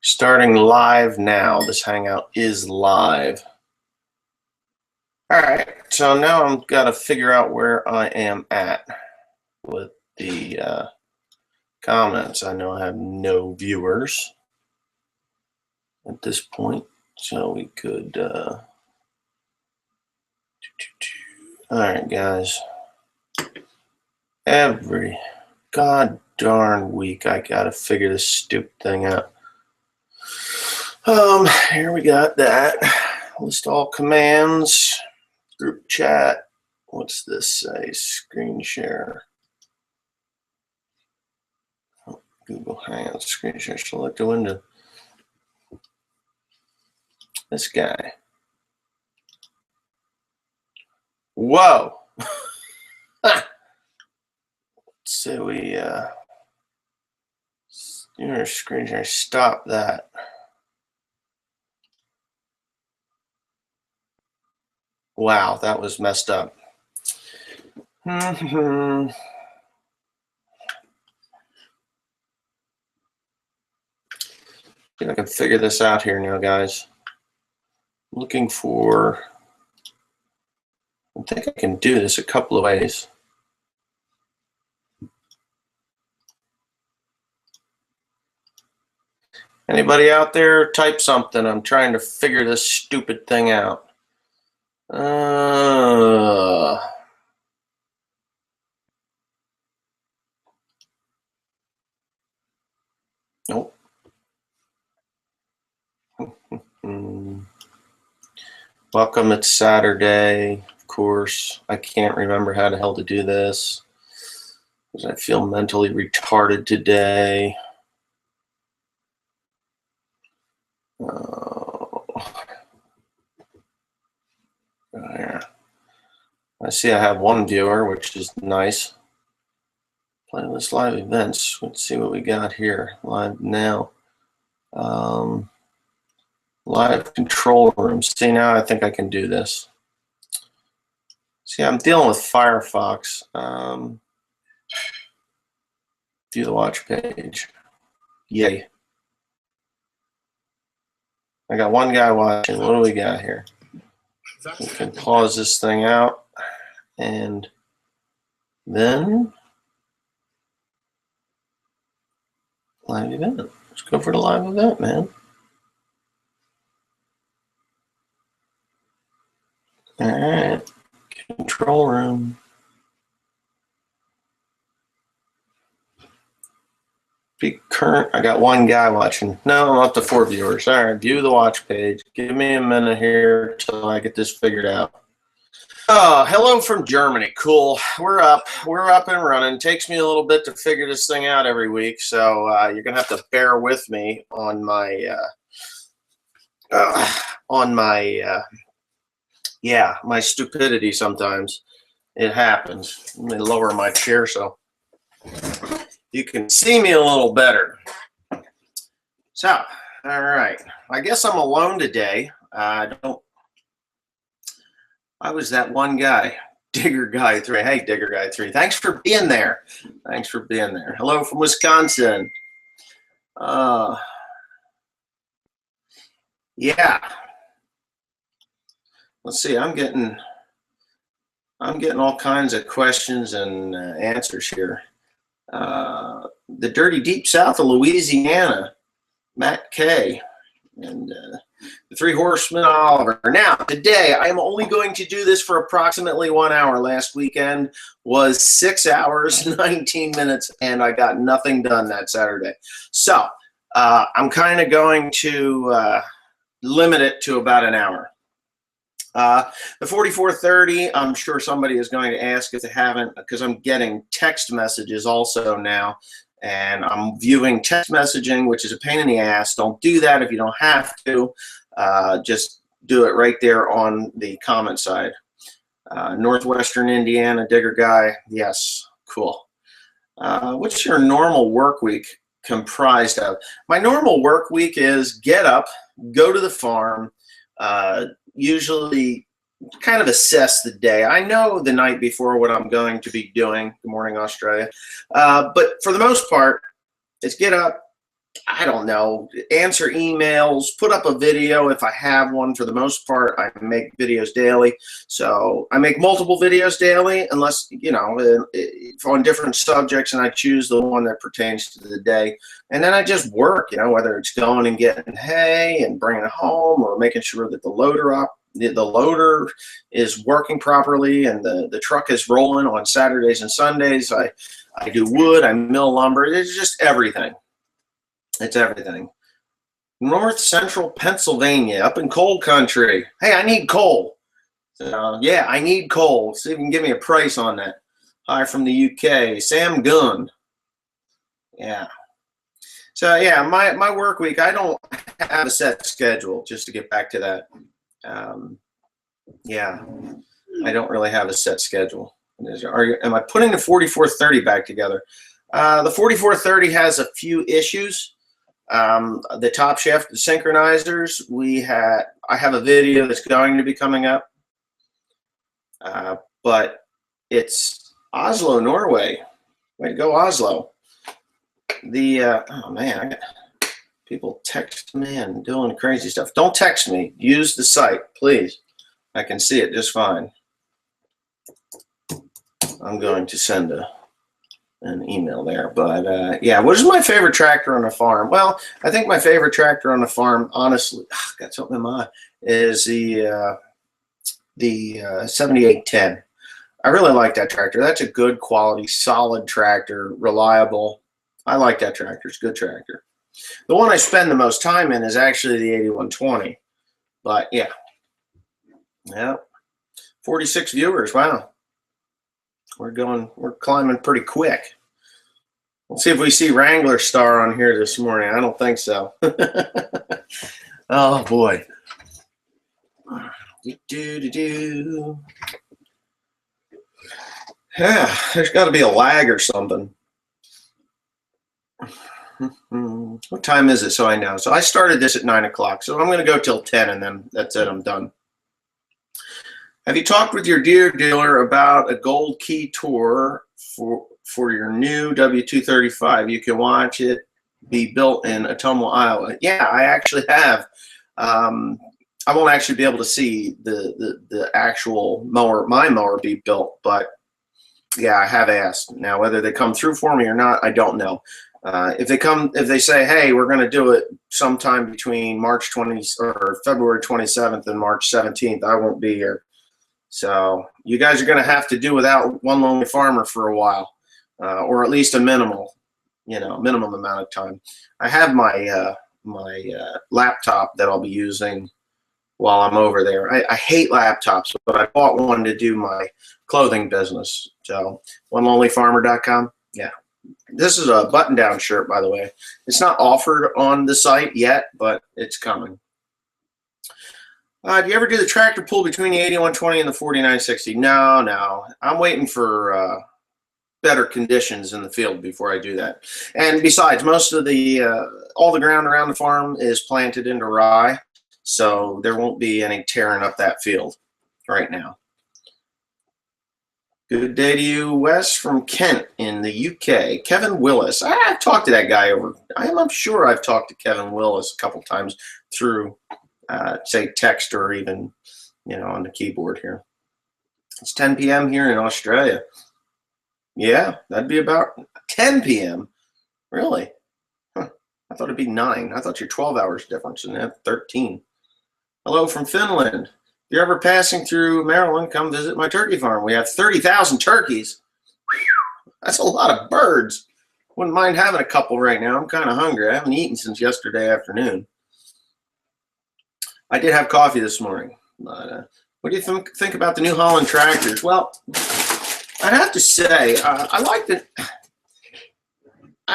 Starting live now. This Hangout is live. All right, so now I've got to figure out where I am at with the comments. I know I have no viewers at this point, so we could. All right, guys. Every god darn week, I gotta figure this stupid thing out. Here we got that. List all commands. Group chat. What's this say? Screen share. Oh, Google Hangout. Screen share. Select a window. This guy. Whoa. So we your screen share. Stop that. Wow, that was messed up. See if I can figure this out here now, guys. I'm looking for. I think I can do this a couple of ways. Anybody out there, type something. I'm trying to figure this stupid thing out. Nope. Welcome, it's Saturday. Of course, I can't remember how the hell to do this because I feel mentally retarded today. Yeah. I see I have one viewer, which is nice. Playlist live events. Let's see what we got here. Live now. Live control room. See, now I think I can do this. See, I'm dealing with Firefox. View the watch page. Yay. I got one guy watching. What do we got here? We can pause this thing out. And then live event. Let's go for the live event, man. All right. Control room. Be current. I got one guy watching. No, I'm up to 4 viewers. All right. View the watch page. Give me a minute here till I get this figured out. Oh, hello from Germany. Cool. We're up. We're up and running. Takes me a little bit to figure this thing out every week, so you're gonna have to bear with me on my my stupidity. Sometimes it happens. Let me lower my chair so you can see me a little better. So, all right. I guess I'm alone today. I was that one guy, Digger Guy 3. Hey, Digger Guy 3. Thanks for being there. Thanks for being there. Hello from Wisconsin. Yeah. Let's see. I'm getting all kinds of questions and answers here. The dirty deep south of Louisiana, Matt K. And the 3 Horsemen Oliver. Now, today, I am only going to do this for approximately 1 hour. Last weekend was 6 hours, 19 minutes, and I got nothing done that Saturday. So, I'm kind of going to limit it to about an hour. The 4430, I'm sure somebody is going to ask if they haven't, because I'm getting text messages also now. And I'm viewing text messaging, which is a pain in the ass. Don't do that if you don't have to. Just do it right there on the comment side. Northwestern Indiana, Digger Guy. Yes, cool. What's your normal work week comprised of? My normal work week is get up, go to the farm, usually kind of assess the day. I know the night before what I'm going to be doing. Good morning, Australia. But for the most part, it's get up, I don't know, answer emails, put up a video if I have one. For the most part, I make videos daily. So I make multiple videos daily, unless, you know, on different subjects, and I choose the one that pertains to the day. And then I just work, you know, whether it's going and getting hay and bringing it home, or making sure that the loader is working properly and the truck is rolling on Saturdays and Sundays. I do wood, I mill lumber. It's just everything. It's everything. North Central Pennsylvania, up in coal country. Hey, I need coal. So, yeah, I need coal. See if you can give me a price on that. Hi from the UK. Sam Gunn. Yeah. So, yeah, my work week, I don't have a set schedule, just to get back to that. Yeah, I don't really have a set schedule. Am I putting the 4430 back together? The 4430 has a few issues. The top shaft synchronizers, I have a video that's going to be coming up, but it's Oslo, Norway. Way to go, Oslo. Oh man, I got people text me and doing crazy stuff. Don't text me. Use the site, please. I can see it just fine. I'm going to send an email there, but yeah, what is my favorite tractor on the farm? Well, I think my favorite tractor on the farm, honestly, got something in my eye, is the 7810. I really like that tractor. That's a good quality, solid tractor, reliable. I like that tractor. It's a good tractor. The one I spend the most time in is actually the 8120, but yeah. 46 viewers. Wow. We're climbing pretty quick. Let's see if we see Wrangler Star on here this morning. I don't think so. Oh boy. Yeah, there's got to be a lag or something. What time is it? So I know. So I started this at 9 o'clock. So I'm going to go till 10, and then that's it. I'm done. Have you talked with your deer dealer about a gold key tour for your new W235? You can watch it be built in Ottumwa, Iowa. Yeah, I actually have. I won't actually be able to see the actual mower, my mower, be built, but yeah, I have asked. Now, whether they come through for me or not, I don't know. If they say, hey, we're going to do it sometime between March 20th or February 27th and March 17th, I won't be here. So you guys are going to have to do without One Lonely Farmer for a while, or at least a minimum amount of time. I have my laptop that I'll be using while I'm over there. I hate laptops, but I bought one to do my clothing business. So onelonelyfarmer.com. Yeah. This is a button-down shirt, by the way. It's not offered on the site yet, but it's coming. Do you ever do the tractor pull between the 8120 and the 4960? No. I'm waiting for better conditions in the field before I do that. And besides, most of all the ground around the farm is planted into rye, so there won't be any tearing up that field right now. Good day to you, Wes from Kent in the UK. Kevin Willis. I've talked to that guy I'm sure I've talked to Kevin Willis a couple times through say text or even, on the keyboard here. It's 10 p.m. here in Australia. Yeah, that'd be about 10 p.m. Really? Huh. I thought it'd be 9. I thought you're 12 hours difference, and that's 13. Hello from Finland. If you're ever passing through Maryland, come visit my turkey farm. We have 30,000 turkeys. Whew, that's a lot of birds. Wouldn't mind having a couple right now. I'm kind of hungry. I haven't eaten since yesterday afternoon. I did have coffee this morning. But, what do you think about the New Holland tractors? Well, I have to say, I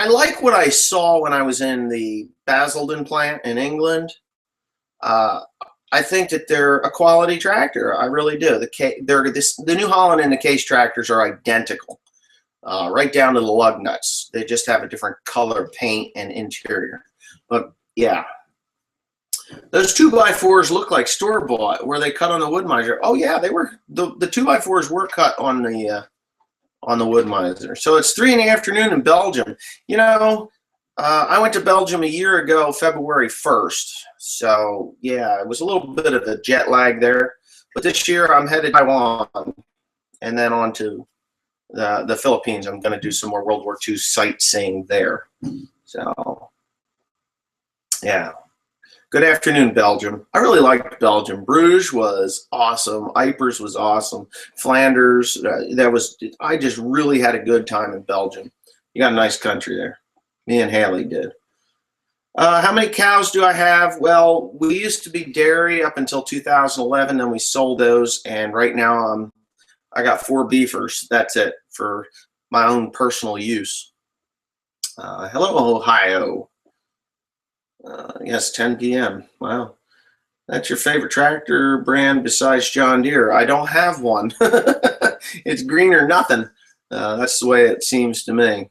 like what I saw when I was in the Basildon plant in England. I think that they're a quality tractor. I really do. The New Holland and the Case tractors are identical, right down to the lug nuts. They just have a different color paint and interior. But yeah, those 2x4s look like store-bought. Were they cut on the wood miser? Oh yeah, they were. The 2x4s were cut on the wood miser. So it's 3 in the afternoon in Belgium. I went to Belgium a year ago, February 1st. So, yeah, it was a little bit of a jet lag there. But this year I'm headed to Taiwan and then on to the Philippines. I'm going to do some more World War II sightseeing there. So, yeah. Good afternoon, Belgium. I really liked Belgium. Bruges was awesome. Ypres was awesome. Flanders, I just really had a good time in Belgium. You got a nice country there. Me and Haley did. How many cows do I have? Well, we used to be dairy up until 2011, then we sold those, and right now I got 4 beefers. That's it for my own personal use. Hello, Ohio. Yes, 10 p.m. Wow. That's your favorite tractor brand besides John Deere? I don't have one. It's green or nothing. That's the way it seems to me.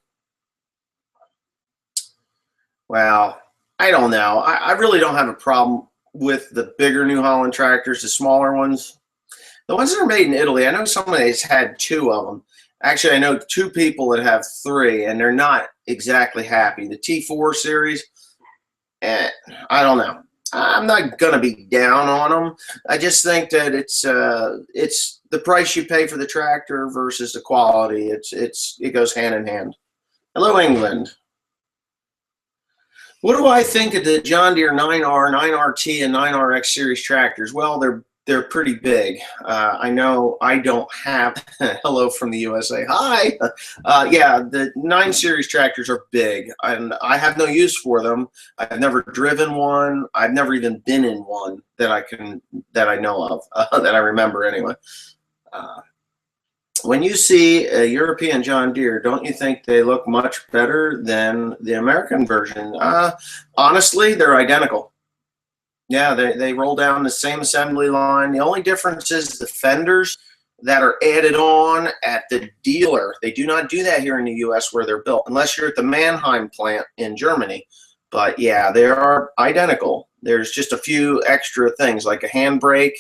Well, I don't know. I really don't have a problem with the bigger New Holland tractors, the smaller ones. The ones that are made in Italy, I know somebody's had 2 of them. Actually, I know 2 people that have 3, and they're not exactly happy. The T4 series, I don't know. I'm not gonna be down on them. I just think that it's the price you pay for the tractor versus the quality. It goes hand in hand. Hello, England. What do I think of the John Deere 9R, 9RT, and 9RX series tractors? Well, they're pretty big. I know I don't have, hello from the USA, hi. Yeah, the 9 series tractors are big, and I have no use for them. I've never driven one. I've never even been in one that I know of, that I remember anyway. When you see a European John Deere, don't you think they look much better than the American version? Honestly, they're identical. Yeah, they roll down the same assembly line. The only difference is the fenders that are added on at the dealer. They do not do that here in the U.S. where they're built, unless you're at the Mannheim plant in Germany. But yeah, they are identical. There's just a few extra things like a handbrake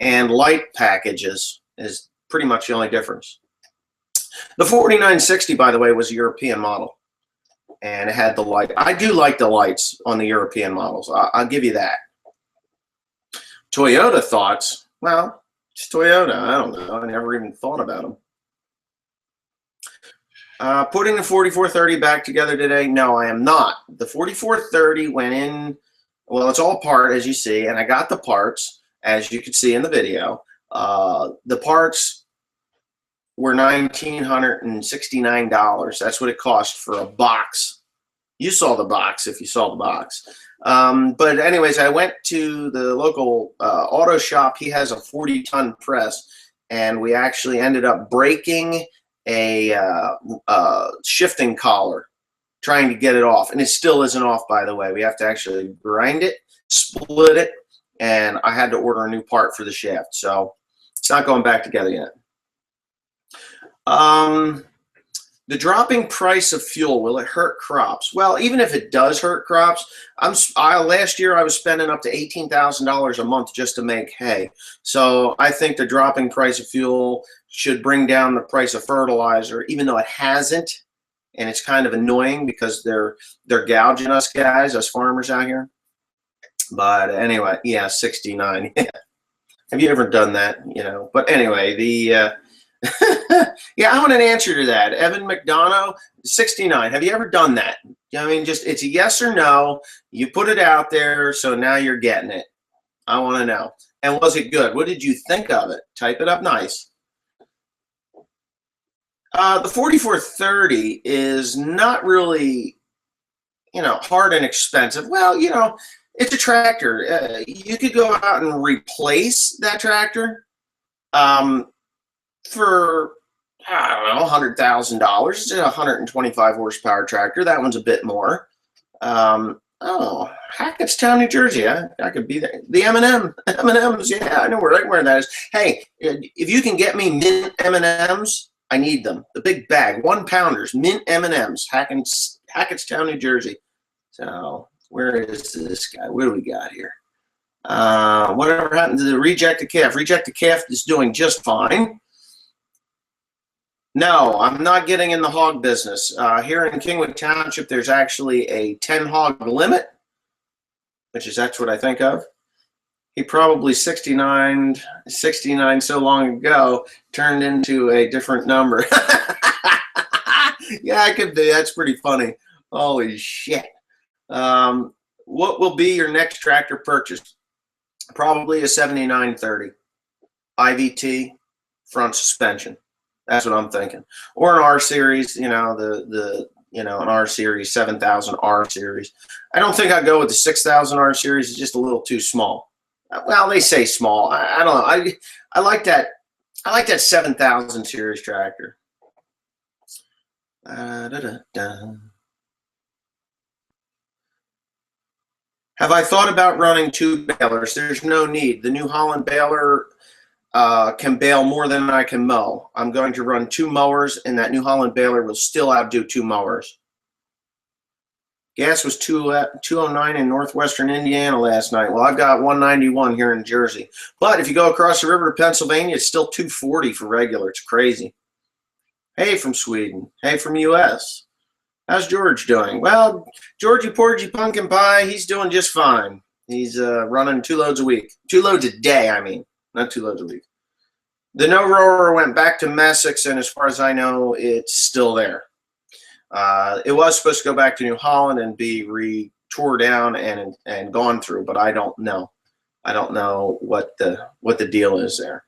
and light packages is pretty much the only difference. The 4960, by the way, was a European model, and it had the light. I do like the lights on the European models. I'll give you that. Toyota thoughts? Well, it's Toyota. I don't know. I never even thought about them. Putting the 4430 back together today? No, I am not. The 4430 went in, well, it's all part, as you see, and I got the parts, as you can see in the video. The parts were $1,969. That's what it cost for a box. You saw the box if you saw the box. But anyways, I went to the local auto shop. He has a 40-ton press, and we actually ended up breaking a shifting collar trying to get it off. And it still isn't off, by the way. We have to actually grind it, split it, and I had to order a new part for the shaft. So it's not going back together yet. The dropping price of fuel, will it hurt crops? Well, even if it does hurt crops, last year I was spending up to $18,000 a month just to make hay. So I think the dropping price of fuel should bring down the price of fertilizer, even though it hasn't. And it's kind of annoying because they're gouging us guys, us farmers out here. But anyway, yeah, 69. Have you ever done that? You know, but anyway, the yeah, I want an answer to that. Evan McDonough, 69. Have you ever done that? I mean, just it's a yes or no. You put it out there, so now you're getting it. I want to know. And was it good? What did you think of it? Type it up nice. The 4430 is not really, you know, hard and expensive. Well, you know, it's a tractor. You could go out and replace that tractor. For, I don't know, $100,000. It's a 125 horsepower tractor. That one's a bit more. Oh, Hackettstown, New Jersey. I could be there. The M&M's, yeah, I know right where that is. Hey, if you can get me mint M&M's, I need them. The big bag, 1-pounders, mint M&M's, Hackettstown, New Jersey. So where is this guy? What do we got here? Whatever happened to the rejected calf? Rejected calf is doing just fine. No, I'm not getting in the hog business. Here in Kingwood Township, there's actually a 10 hog limit, that's what I think of. He probably 69 so long ago turned into a different number. Yeah, it could be. That's pretty funny. Holy shit. What will be your next tractor purchase? Probably a 7930 IVT front suspension. That's what I'm thinking. Or an R series, an R series, 7000 R series. I don't think I'd go with the 6000 R series. It's just a little too small. Well, they say small. I don't know. I like that. I like that 7000 series tractor. Have I thought about running 2 balers? There's no need. The New Holland baler can bale more than I can mow. I'm going to run 2 mowers, and that New Holland baler will still outdo 2 mowers. Gas was 209 in northwestern Indiana last night. Well, I've got 191 here in Jersey. But if you go across the river to Pennsylvania, it's still 240 for regular. It's crazy. Hey from Sweden. Hey from U.S. How's George doing? Well, Georgie Porgy Pumpkin Pie, he's doing just fine. He's running 2 loads a week. 2 loads a day, I mean. Not 2 loads a week. The no-rower went back to Messick's, and as far as I know, it's still there. It was supposed to go back to New Holland and be tore down and gone through, but I don't know. I don't know what the deal is there.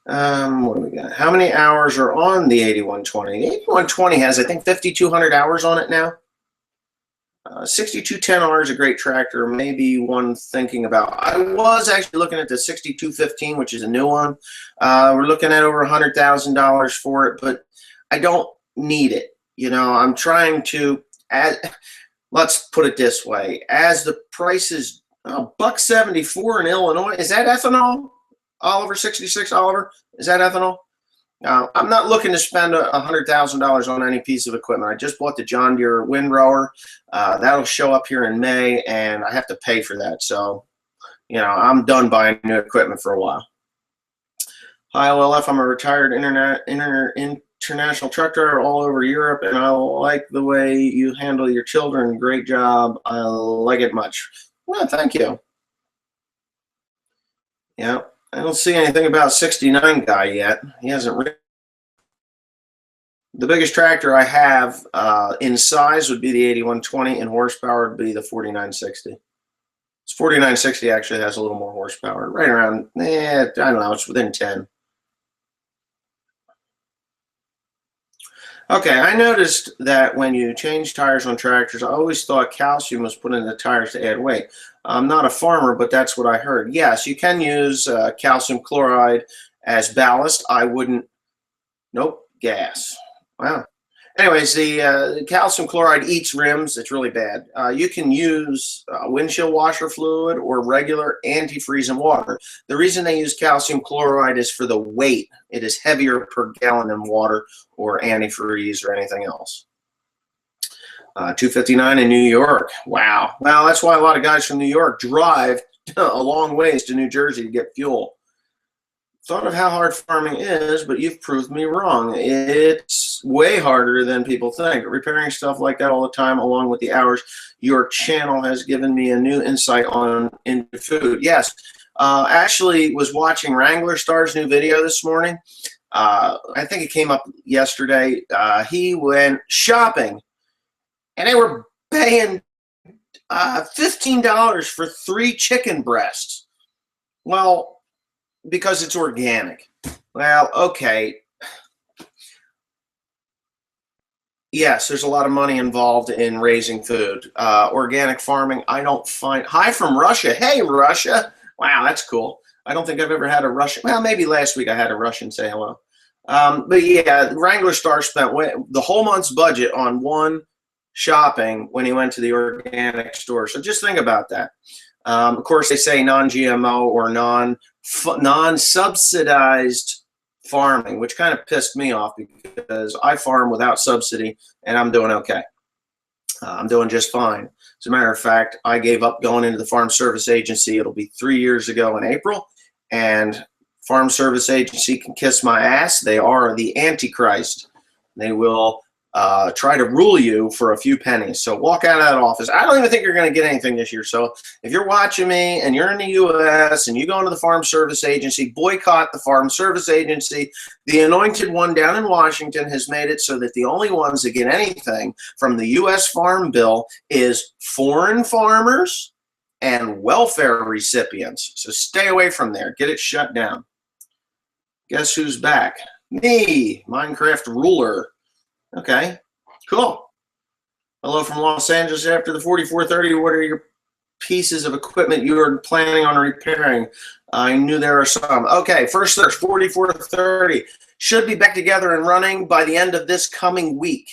What do we got? How many hours are on the 8120? The 8120 has, I think, 5,200 hours on it now. 6210R is a great tractor, maybe one thinking about. I was actually looking at the 6215, which is a new one. We're looking at over $100,000 for it, but I don't need it. I'm trying to let's put it this way. As the prices, $1.74 in Illinois, is that ethanol? Oliver, 66 Oliver, is that ethanol? I'm not looking to spend $100,000 on any piece of equipment. I just bought the John Deere windrower. That'll show up here in May, and I have to pay for that. So, I'm done buying new equipment for a while. Hi, OLF. I'm a retired international truck driver all over Europe, and I like the way you handle your children. Great job. I like it much. Well, thank you. Yeah. I don't see anything about 69 guy yet. He hasn't written. The biggest tractor I have in size would be the 8120, and horsepower would be the 4960. This 4960 actually has a little more horsepower, right around, I don't know, it's within 10. Okay, I noticed that when you change tires on tractors, I always thought calcium was put in the tires to add weight. I'm not a farmer, but that's what I heard. Yes, you can use calcium chloride as ballast. I wouldn't. Nope, gas. Wow. Anyways, the calcium chloride eats rims. It's really bad. You can use windshield washer fluid or regular antifreeze and water. The reason they use calcium chloride is for the weight. It is heavier per gallon than water or antifreeze or anything else. 259 in New York. Wow. Well, that's why a lot of guys from New York drive a long ways to New Jersey to get fuel. Thought of how hard farming is, but you've proved me wrong. It's way harder than people think. Repairing stuff like that all the time, along with the hours. Your channel has given me a new insight into food. Yes, actually was watching Wrangler Star's new video this morning. I think it came up yesterday. He went shopping, and they were paying $15 for 3 chicken breasts. Well, because it's organic. Well, okay. Yes, there's a lot of money involved in raising food. Organic farming, I don't find. Hi from Russia. Hey, Russia. Wow, that's cool. I don't think I've ever had a Russian. Well, maybe last week I had a Russian say hello. But yeah, Wrangler Star spent the whole month's budget on one shopping when he went to the organic store. So just think about that. Of course, they say non-GMO or non-subsidized farming, which kind of pissed me off because I farm without subsidy and I'm doing okay. I'm doing just fine. As a matter of fact, I gave up going into the Farm Service Agency. It'll be 3 years ago in April, and Farm Service Agency can kiss my ass. They are the Antichrist. They will try to rule you for a few pennies. So walk out of that office. I don't even think you're going to get anything this year. So if you're watching me and you're in the U.S. and you go into the Farm Service Agency, boycott the Farm Service Agency. The anointed one down in Washington has made it so that the only ones that get anything from the U.S. Farm Bill is foreign farmers and welfare recipients. So stay away from there. Get it shut down. Guess who's back? Me, Minecraft ruler. Okay, cool. Hello from Los Angeles. After the 4430, what are your pieces of equipment you are planning on repairing? I knew there are some. Okay, first search, 4430. Should be back together and running by the end of this coming week,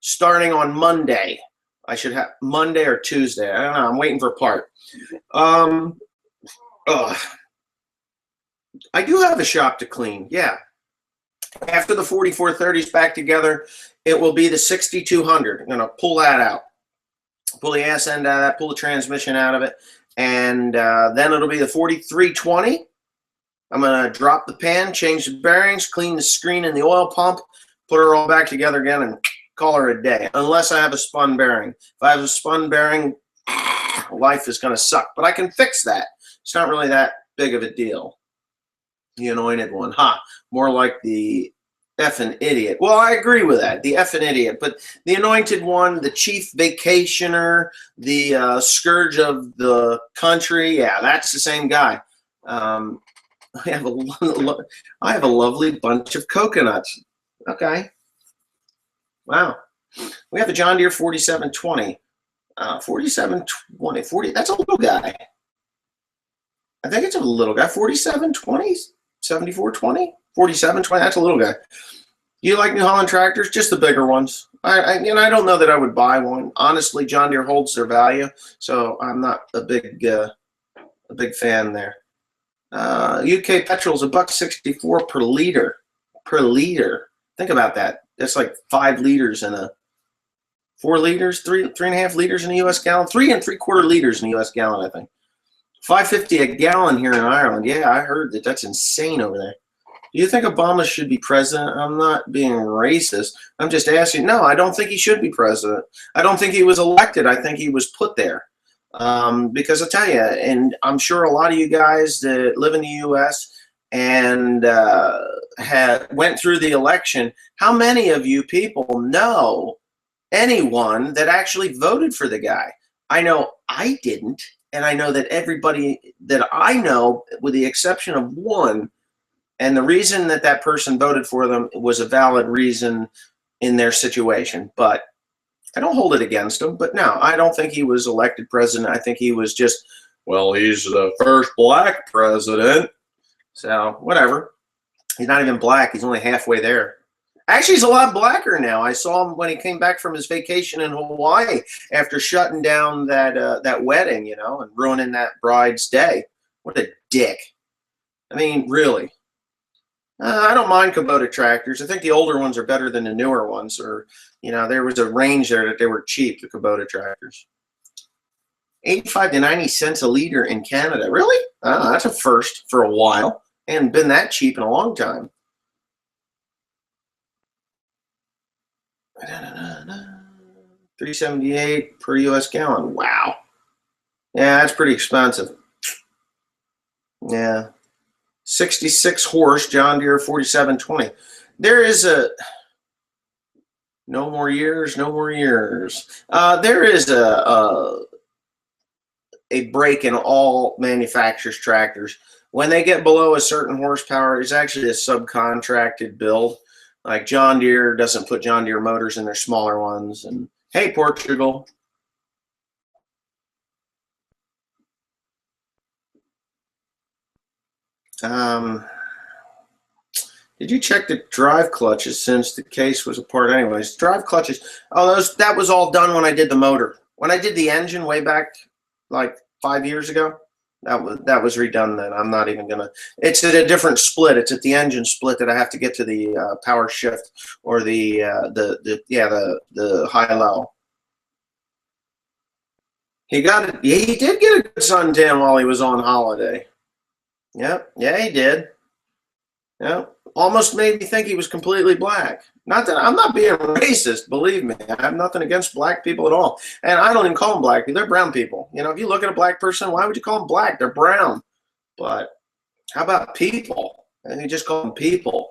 starting on Monday. I should have Monday or Tuesday. I don't know. I'm waiting for a part. I do have a shop to clean. Yeah. After the 4430 is back together, it will be the 6200. I'm going to pull that out. Pull the ass end out of that, pull the transmission out of it, and then it'll be the 4320. I'm going to drop the pan, change the bearings, clean the screen and the oil pump, put her all back together again, and call her a day, unless I have a spun bearing. If I have a spun bearing, life is going to suck. But I can fix that. It's not really that big of a deal. The anointed one. More like the effing idiot. Well, I agree with that. The effing idiot. But the anointed one, the chief vacationer, the scourge of the country, yeah, that's the same guy. I have a lovely bunch of coconuts. Okay. Wow. We have a John Deere 4720. 4720. 40. That's a little guy. I think it's a little guy. 4720, 7420, 4720. That's a little guy. You like New Holland tractors? Just the bigger ones. I don't know that I would buy one. Honestly, John Deere holds their value, so I'm not a big fan there. UK petrol's $1.64 per liter. Per liter. Think about that. That's like 5 liters in a 4 liters, 3.5 liters in a U.S. gallon, 3 3/4 liters in a U.S. gallon, I think. $5.50 a gallon here in Ireland. Yeah, I heard that. That's insane over there. Do you think Obama should be president? I'm not being racist. I'm just asking. No, I don't think he should be president. I don't think he was elected. I think he was put there. Because I tell you, and I'm sure a lot of you guys that live in the U.S. and went through the election, how many of you people know anyone that actually voted for the guy? I know I didn't, and I know that everybody that I know, with the exception of one, and the reason that that person voted for them was a valid reason in their situation. But I don't hold it against him. But no, I don't think he was elected president. I think he was just, well, he's the first black president. So whatever. He's not even black. He's only halfway there. Actually, he's a lot blacker now. I saw him when he came back from his vacation in Hawaii after shutting down that wedding, you know, and ruining that bride's day. What a dick. I mean, really. I don't mind Kubota tractors. I think the older ones are better than the newer ones. Or, you know, there was a range there that they were cheap, the Kubota tractors. 85 to 90 cents a liter in Canada. Really? That's a first for a while. And been that cheap in a long time. $3.78 per U.S. gallon. Wow. Yeah, that's pretty expensive. Yeah. 66 horse John Deere 4720. There is a no more years. There is a break in all manufacturers' tractors. When they get below a certain horsepower, it's actually a subcontracted build. Like John Deere doesn't put John Deere motors in their smaller ones. And hey, Portugal. Did you check the drive clutches since the case was apart anyways? Drive clutches. Oh, that was all done when I did the motor. When I did the engine way back like 5 years ago, that was redone then. I'm not even gonna. It's at a different split. It's at the engine split that I have to get to the power shift or the high low. He got it. He did get a good suntan while he was on holiday. Yep. Yeah, he did. You know, almost made me think he was completely black. Not that I'm not being racist, believe me. I have nothing against black people at all. And I don't even call them black people. They're brown people. You know, if you look at a black person, why would you call them black? They're brown. But how about people? And you just call them people.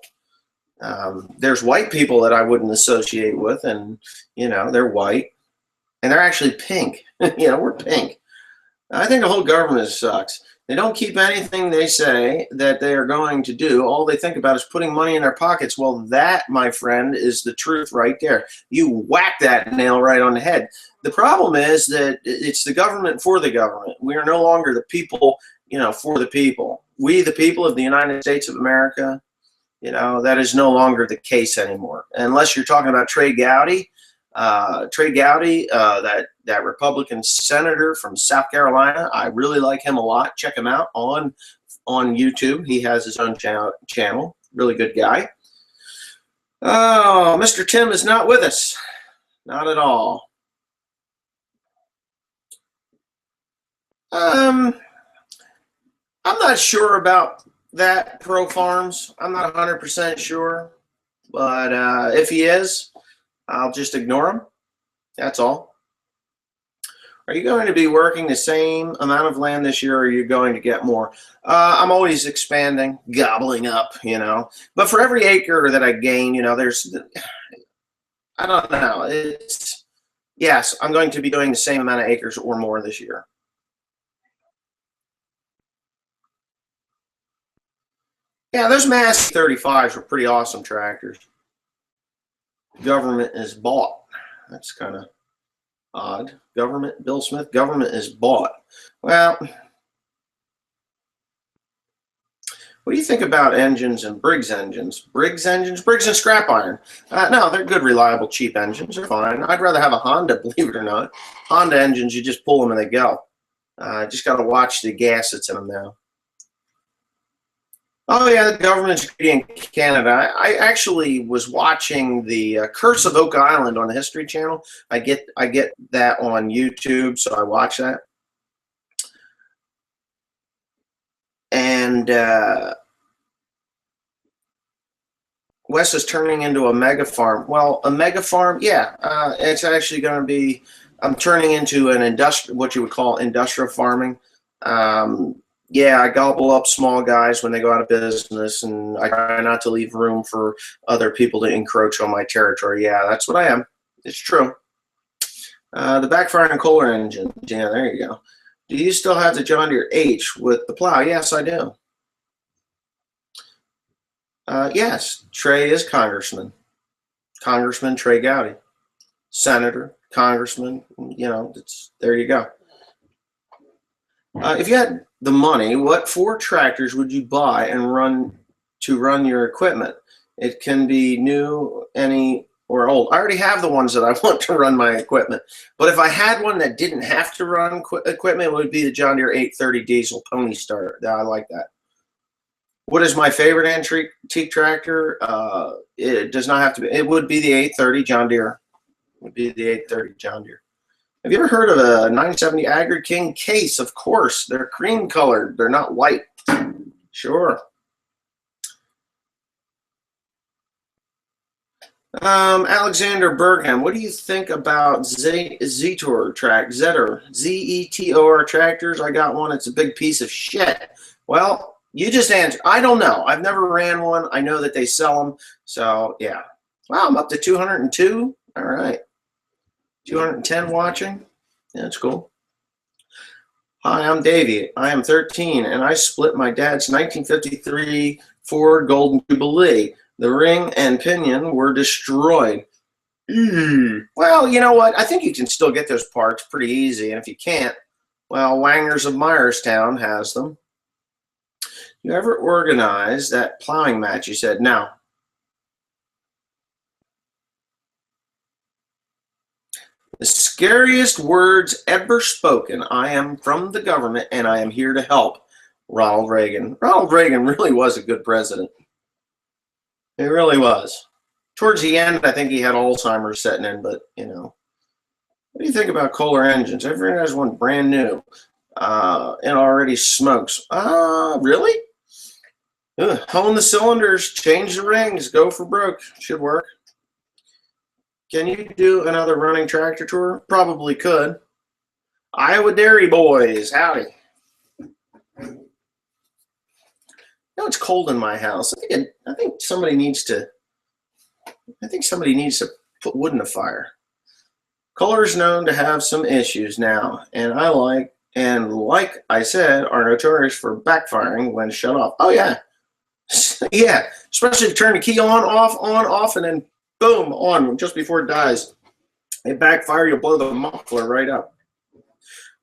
There's white people that I wouldn't associate with, and, you know, they're white. And they're actually pink. You know, we're pink. I think the whole government sucks. They don't keep anything they say that they are going to do. All they think about is putting money in their pockets. Well, that, my friend, is the truth right there. You whack that nail right on the head. The problem is that it's the government for the government. We are no longer the people, you know, for the people. We, the people of the United States of America, you know, that is no longer the case anymore. Unless you're talking about Trey Gowdy. That Republican senator from South Carolina. I really like him a lot. Check him out on YouTube. He has his own channel. Really good guy. Oh, Mr. Tim is not with us. Not at all. I'm not sure about that, Pro Farms. I'm not 100% sure. But if he is, I'll just ignore him. That's all. Are you going to be working the same amount of land this year, or are you going to get more? I'm always expanding, gobbling up, you know. But for every acre that I gain, you know, there's, I don't know. It's, yes, I'm going to be doing the same amount of acres or more this year. Yeah, those Massey 35s were pretty awesome tractors. Government is bought. That's kind of odd. Government, Bill Smith, government is bought. Well, what do you think about engines and Briggs engines? Briggs engines? Briggs and scrap iron. No, they're good, reliable, cheap engines. They're fine. I'd rather have a Honda, believe it or not. Honda engines, you just pull them and they go. Just got to watch the gas that's in them now. Oh yeah, the government's in Canada. I actually was watching the Curse of Oak Island on the History Channel. I get that on YouTube, so I watch that. And Wes is turning into a mega farm. Well, a mega farm, yeah, it's actually going to be. I'm turning into an what you would call industrial farming. Yeah, I gobble up small guys when they go out of business, and I try not to leave room for other people to encroach on my territory. Yeah, that's what I am. It's true. The backfire and Kohler engine. Yeah, there you go. Do you still have the John Deere H with the plow? Yes, I do. Yes, Trey is congressman. Congressman Trey Gowdy. Senator, congressman, you know, there you go. If you had the money, what 4 tractors would you buy and run your equipment? It can be new, any, or old. I already have the ones that I want to run my equipment. But if I had one that didn't have to run equipment, it would be the John Deere 830 diesel pony start. I like that. What is my favorite antique tractor? It does not have to be. It would be the 830 John Deere. It would be the 830 John Deere. Have you ever heard of a 970 Agri King case? Of course. They're cream colored. They're not white. Sure. Alexander Bergham, what do you think about Zetor Z-E-T-O-R tractors? I got one. It's a big piece of shit. Well, you just answered. I don't know. I've never ran one. I know that they sell them. So, yeah. Wow, I'm up to 202. All right. 210 watching. Yeah, that's cool. Hi, I'm Davey. I am 13, and I split my dad's 1953 Ford Golden Jubilee. The ring and pinion were destroyed. Well, you know what? I think you can still get those parts pretty easy, and if you can't, well, Wangers of Myerstown has them. You ever organize that plowing match? You said no. The scariest words ever spoken. I am from the government, and I am here to help. Ronald Reagan. Ronald Reagan really was a good president. He really was. Towards the end, I think he had Alzheimer's setting in, but, you know. What do you think about Kohler engines? Everyone has one brand new and already smokes. Really? Hone the cylinders, change the rings, go for broke. Should work. Can you do another running tractor tour? Probably could. Iowa Dairy Boys, howdy. It's cold in my house. I think somebody needs to put wood in the fire. Color's known to have some issues now, and like I said, are notorious for backfiring when shut off. Oh yeah. Yeah, especially if you turn the key on, off, and then boom, on just before it dies. It backfire, you'll blow the muffler right up.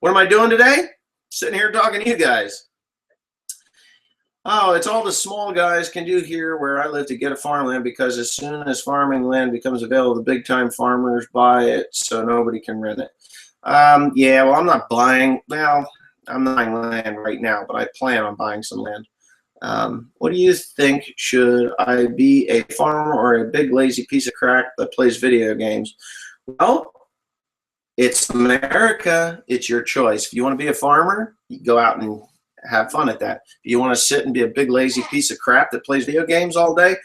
What am I doing today? Sitting here talking to you guys. Oh, it's all the small guys can do here where I live to get a farmland, because as soon as farming land becomes available, the big-time farmers buy it so nobody can rent it. Yeah, well, I'm not buying land right now, but I plan on buying some land. What do you think? Should I be a farmer or a big lazy piece of crap that plays video games? Well, it's America. It's your choice. If you want to be a farmer, you go out and have fun at that. If you want to sit and be a big lazy piece of crap that plays video games all day,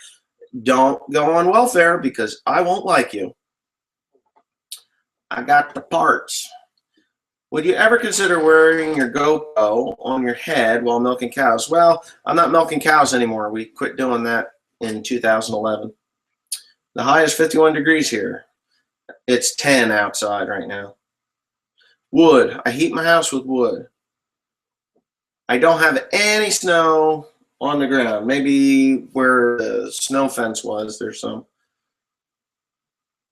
don't go on welfare, because I won't like you. I got the parts. Would you ever consider wearing your GoPro on your head while milking cows? Well, I'm not milking cows anymore. We quit doing that in 2011. The high is 51 degrees here. It's 10 outside right now. Wood. I heat my house with wood. I don't have any snow on the ground. Maybe where the snow fence was, there's some.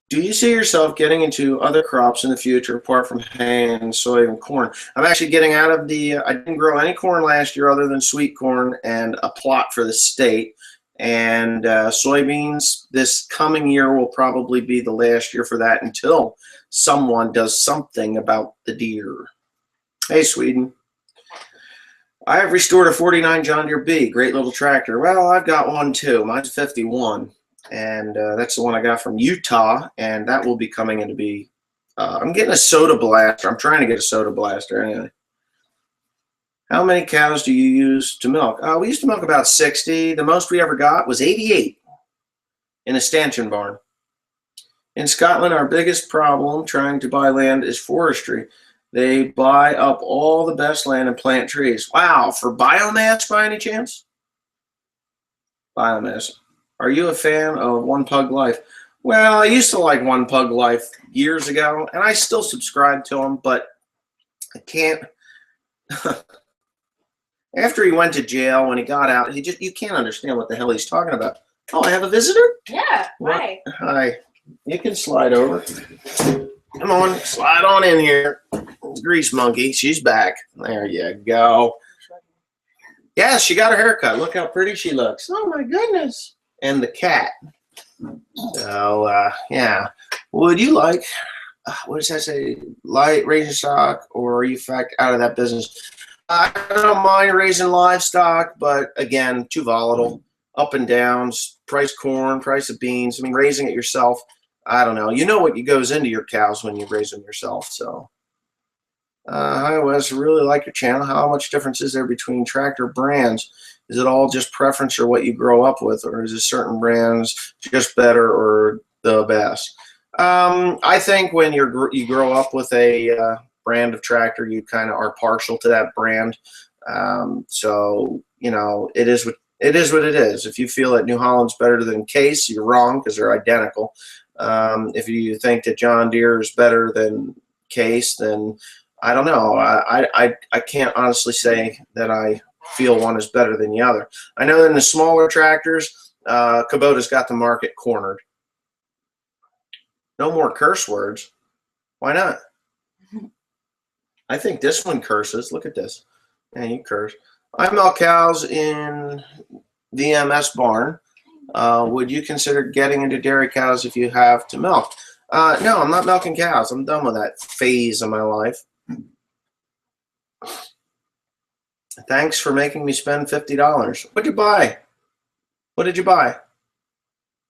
Do you see yourself getting into other crops in the future apart from hay and soy and corn? I'm actually getting out of I didn't grow any corn last year other than sweet corn and a plot for the state. And soybeans this coming year will probably be the last year for that until someone does something about the deer. Hey, Sweden. I have restored a 49 John Deere B. Great little tractor. Well, I've got one too. Mine's 51. And that's the one I got from Utah, and that will be coming in to be, I'm getting a soda blaster. I'm trying to get a soda blaster anyway. How many cows do you use to milk? We used to milk about 60. The most we ever got was 88 in a stanchion barn. In Scotland, our biggest problem trying to buy land is forestry. They buy up all the best land and plant trees. Wow, for biomass by any chance? Biomass. Are you a fan of One Pug Life? Well, I used to like One Pug Life years ago, and I still subscribe to him, but I can't. After he went to jail, when he got out, you can't understand what the hell he's talking about. Oh, I have a visitor? Yeah, hi. Hi. You can slide over. Come on, slide on in here. Grease Monkey, she's back. There you go. Yeah, she got her haircut. Look how pretty she looks. Oh, my goodness. And the cat. So, yeah. Would you like, what does that say, light raising stock, or are you out of that business? I don't mind raising livestock, but again, too volatile. Up and downs, price corn, price of beans. I mean, raising it yourself, I don't know. You know what goes into your cows when you raise them yourself. So, hi, Wes. I really like your channel. How much difference is there between tractor brands? Is it all just preference or what you grow up with, or is it certain brands just better or the best? I think when you grow up with a brand of tractor, you kind of are partial to that brand. So, you know, it is what it is. If you feel that New Holland's better than Case, you're wrong, because they're identical. If you think that John Deere is better than Case, then I don't know. I can't honestly say that I feel one is better than the other. I know that in the smaller tractors, Kubota's got the market cornered. No more curse words. Why not? I think this one curses. Look at this. Yeah, you curse. I milk cows in VMS barn. Would you consider getting into dairy cows if you have to milk? No, I'm not milking cows. I'm done with that phase of my life. Thanks for making me spend $50. What'd you buy? What did you buy?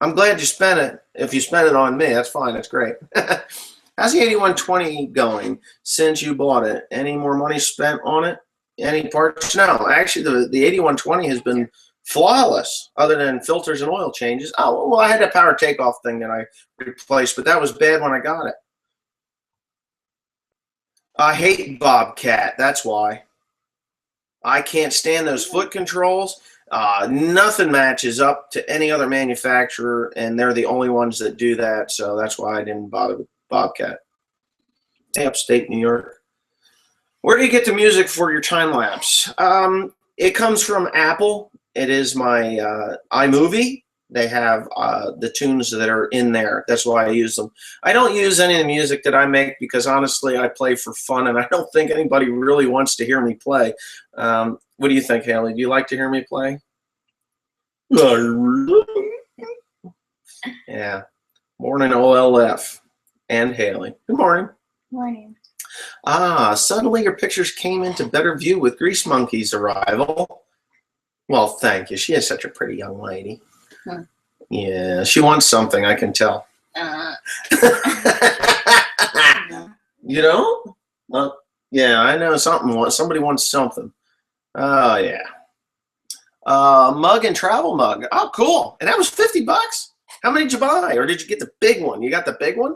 I'm glad you spent it. If you spent it on me, that's fine. That's great. How's the 8120 going since you bought it? Any more money spent on it? Any parts? No, actually, the 8120 has been flawless, other than filters and oil changes. Oh, well, I had a power takeoff thing that I replaced, but that was bad when I got it. I hate Bobcat, that's why. I can't stand those foot controls. Nothing matches up to any other manufacturer, and they're the only ones that do that, so that's why I didn't bother with Bobcat. Hey, upstate New York. Where do you get the music for your time lapse? It comes from Apple. It is my iMovie. They have the tunes that are in there. That's why I use them. I don't use any of the music that I make because honestly, I play for fun, and I don't think anybody really wants to hear me play. What do you think, Haley? Do you like to hear me play? Yeah. Morning, OLF and Haley. Good morning. Morning. Suddenly your pictures came into better view with Grease Monkey's arrival. Well, thank you. She is such a pretty young lady. Huh. Yeah, she wants something, I can tell. You know? Well, yeah, I know something. Somebody wants something. Oh, yeah. Mug and travel mug. Oh, cool. And that was $50. How many did you buy? Or did you get the big one? You got the big one?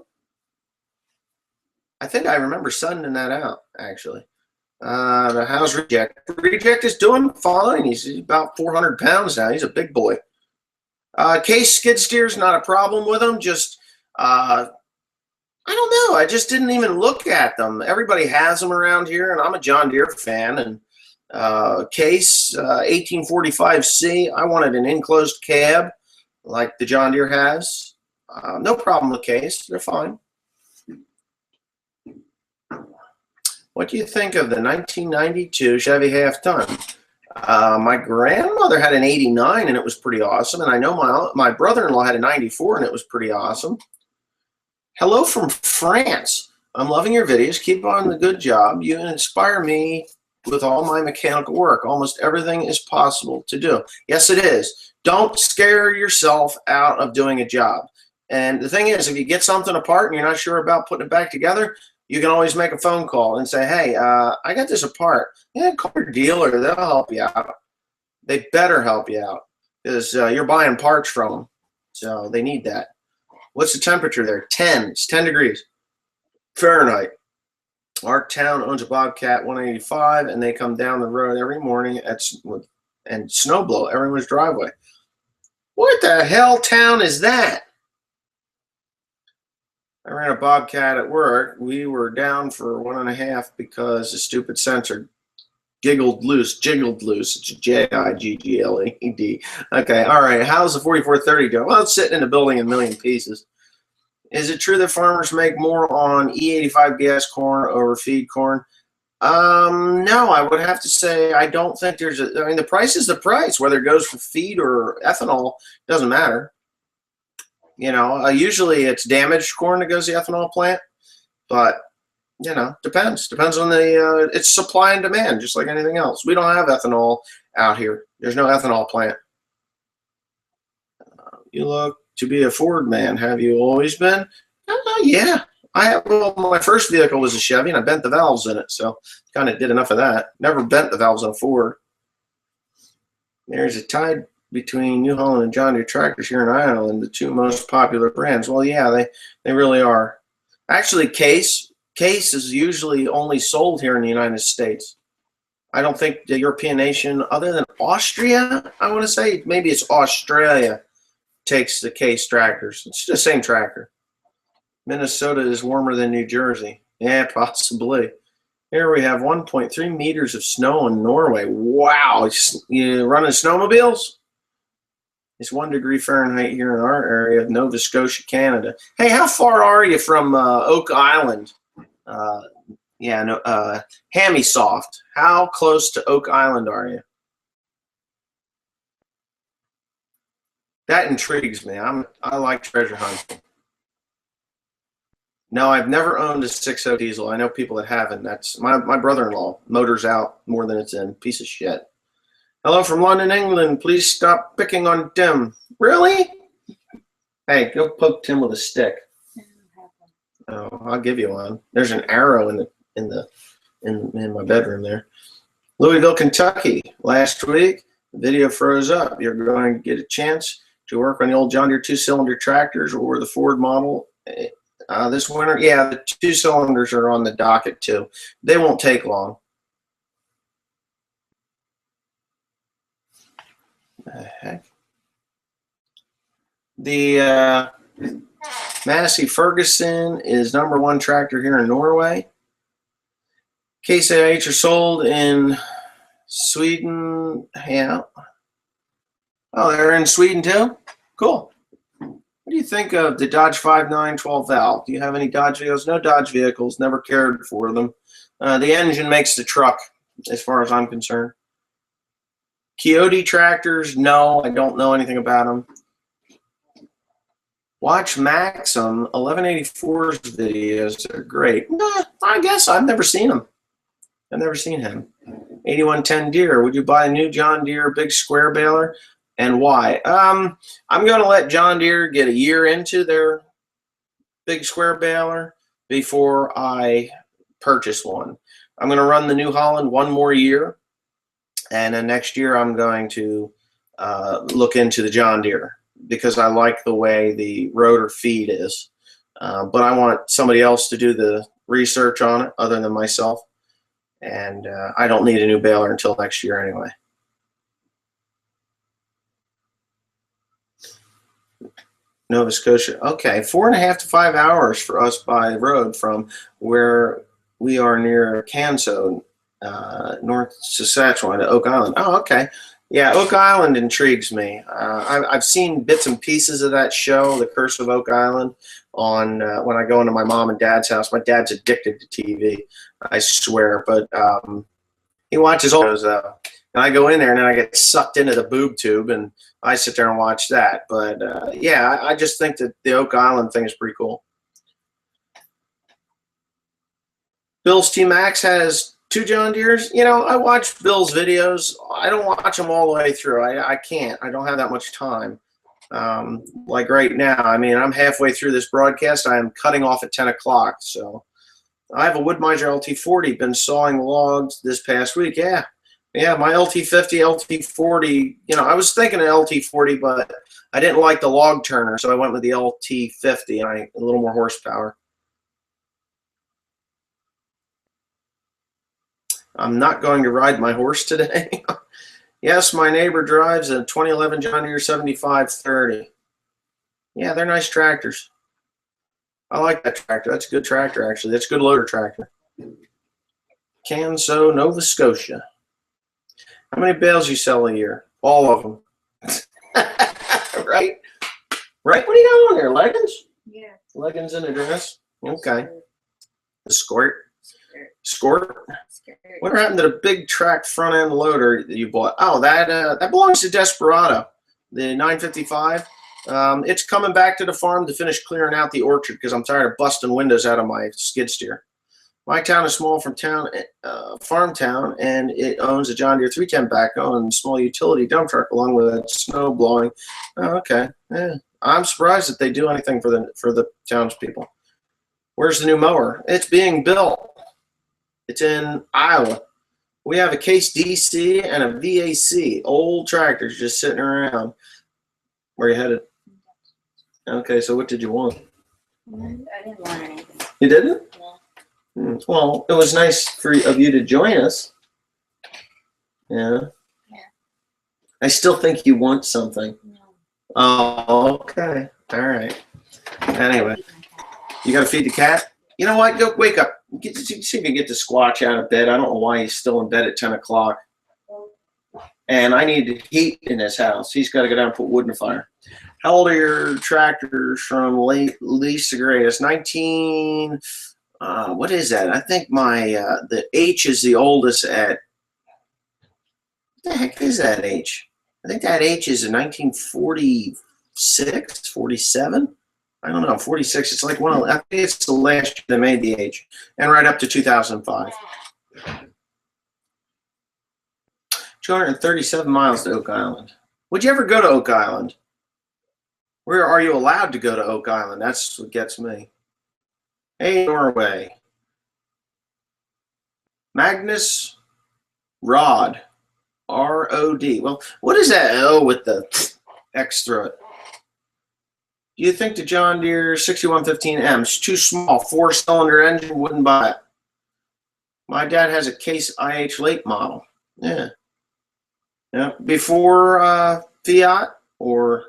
I think I remember sending that out, actually. How's Reject? Reject is doing fine. He's about 400 pounds now. He's a big boy. Case skid steer's not a problem with him. Just, I don't know. I just didn't even look at them. Everybody has them around here, and I'm a John Deere fan. And Case 1845C, I wanted an enclosed cab like the John Deere has. No problem with Case. They're fine. What do you think of the 1992 Chevy half-ton? My grandmother had an 89 and it was pretty awesome. And I know my brother-in-law had a 94 and it was pretty awesome. Hello from France. I'm loving your videos. Keep on the good job. You inspire me with all my mechanical work. Almost everything is possible to do. Yes, it is. Don't scare yourself out of doing a job. And the thing is, if you get something apart and you're not sure about putting it back together, you can always make a phone call and say, hey, I got this apart. Yeah, call your dealer. They'll help you out. They better help you out because you're buying parts from them. So they need that. What's the temperature there? 10. It's 10 degrees Fahrenheit. Our town owns a Bobcat 185, and they come down the road every morning and snowblow everyone's driveway. What the hell town is that? I ran a Bobcat at work. We were down for 1.5 because the stupid sensor jiggled loose. It's J-I-G-G-L-E-D. Okay, all right. How's the 4430 doing? Well, it's sitting in the building in a million pieces. Is it true that farmers make more on E85 gas corn over feed corn? No, I would have to say I don't think there's a. I mean, the price is the price. Whether it goes for feed or ethanol, doesn't matter. You know, usually it's damaged corn that goes to the ethanol plant, but you know, depends. Depends on the it's supply and demand, just like anything else. We don't have ethanol out here. There's no ethanol plant. You look to be a Ford man. Have you always been? Yeah, I have. Well, my first vehicle was a Chevy, and I bent the valves in it, so kind of did enough of that. Never bent the valves on a Ford. There's a tide between New Holland and John Deere tractors here in Ireland, the two most popular brands. Well, yeah, they really are. Actually, Case is usually only sold here in the United States. I don't think the European nation, other than Austria, I want to say, maybe it's Australia, takes the Case tractors. It's the same tractor. Minnesota is warmer than New Jersey. Yeah, possibly. Here we have 1.3 meters of snow in Norway. Wow, you running snowmobiles? It's 1 degree Fahrenheit here in our area of Nova Scotia, Canada. Hey, how far are you from Oak Island? Hammy Soft. How close to Oak Island are you? That intrigues me. I like treasure hunting. No, I've never owned a 6.0 diesel. I know people that haven't. That's my brother-in-law. Motor's out more than it's in. Piece of shit. Hello from London, England. Please stop picking on Tim. Really? Hey, go poke Tim with a stick. Oh, I'll give you one. There's an arrow in my bedroom there. Louisville, Kentucky. Last week, The video froze up. You're going to get a chance to work on the old John Deere 2-cylinder tractors or the Ford model this winter. Yeah, the 2 cylinders are on the docket too. They won't take long. The heck? The Massey Ferguson is #1 tractor here in Norway. Case IH are sold in Sweden. Yeah. Oh, they're in Sweden too? Cool. What do you think of the Dodge 5.9 12 valve? Do you have any Dodge vehicles? No Dodge vehicles. Never cared for them. The engine makes the truck, as far as I'm concerned. Coyote tractors? No, I don't know anything about them. Watch Maxim 1184's videos. They're great. I guess I've never seen them. I've never seen him. 8110 Deere. Would you buy a new John Deere big square baler, and why? I'm going to let John Deere get a year into their big square baler before I purchase one. I'm going to run the New Holland one more year, and then next year I'm going to look into the John Deere because I like the way the rotor feed is. But I want somebody else to do the research on it other than myself. And I don't need a new baler until next year anyway. Nova Scotia. Okay, 4.5 to 5 hours for us by road from where we are near Canso, North Saskatchewan to Oak Island. Oh, okay. Yeah, Oak Island intrigues me. I've seen bits and pieces of that show, The Curse of Oak Island, on when I go into my mom and dad's house. My dad's addicted to TV, I swear, but he watches all those, and I go in there and then I get sucked into the boob tube and I sit there and watch that. But yeah, I just think that the Oak Island thing is pretty cool. Bill's T-Max has 2 John Deeres. You know, I watch Bill's videos. I don't watch them all the way through. I can't. I don't have that much time. Like right now, I mean, I'm halfway through this broadcast. I am cutting off at 10 o'clock. So I have a Woodmiser LT40, been sawing logs this past week. Yeah, my LT50, LT40, you know, I was thinking of LT40, but I didn't like the log turner, so I went with the LT50, and a little more horsepower. I'm not going to ride my horse today. Yes, my neighbor drives a 2011 John Deere 7530. Yeah, they're nice tractors. I like that tractor. That's a good tractor, actually. That's a good loader tractor. Canso, Nova Scotia. How many bales you sell a year? All of them. Right? Right? What are you got on there? Leggings? Yeah. Leggings and a dress? Okay. The skirt? Skirt? What happened to the big track front end loader that you bought? Oh, that belongs to Desperado, the 955. It's coming back to the farm to finish clearing out the orchard because I'm tired of busting windows out of my skid steer. My town is small from farm town, and it owns a John Deere 310 backhoe and a small utility dump truck along with a snow blowing. Oh, okay. Yeah. I'm surprised that they do anything for the townspeople. Where's the new mower? It's being built. It's in Iowa. We have a Case DC and a VAC, old tractors just sitting around. Where you headed? Okay, so what did you want? I didn't want anything. You didn't? No. Well, it was nice of you to join us. Yeah. Yeah. I still think you want something. No. Oh, okay. All right. Anyway, you got to feed the cat? You know what? Go wake up. See if you can get the Squatch out of bed. I don't know why he's still in bed at 10 o'clock. And I need heat in this house. He's got to go down and put wood in the fire. How old are your tractors from least to greatest? 19, what is that? I think the H is the oldest at, what the heck is that H? I think that H is a 1946, 47. I don't know, 46. It's like I think it's the last year they made the H, and right up to 2005. 237 miles to Oak Island. Would you ever go to Oak Island? Where are you allowed to go to Oak Island? That's what gets me. Hey, Norway. Magnus Rod. ROD. Well, what is that O with the X through it? Do you think the John Deere 6115M is too small? 4-cylinder engine, wouldn't buy it. My dad has a Case IH late model. Yeah. Yeah. Before Fiat or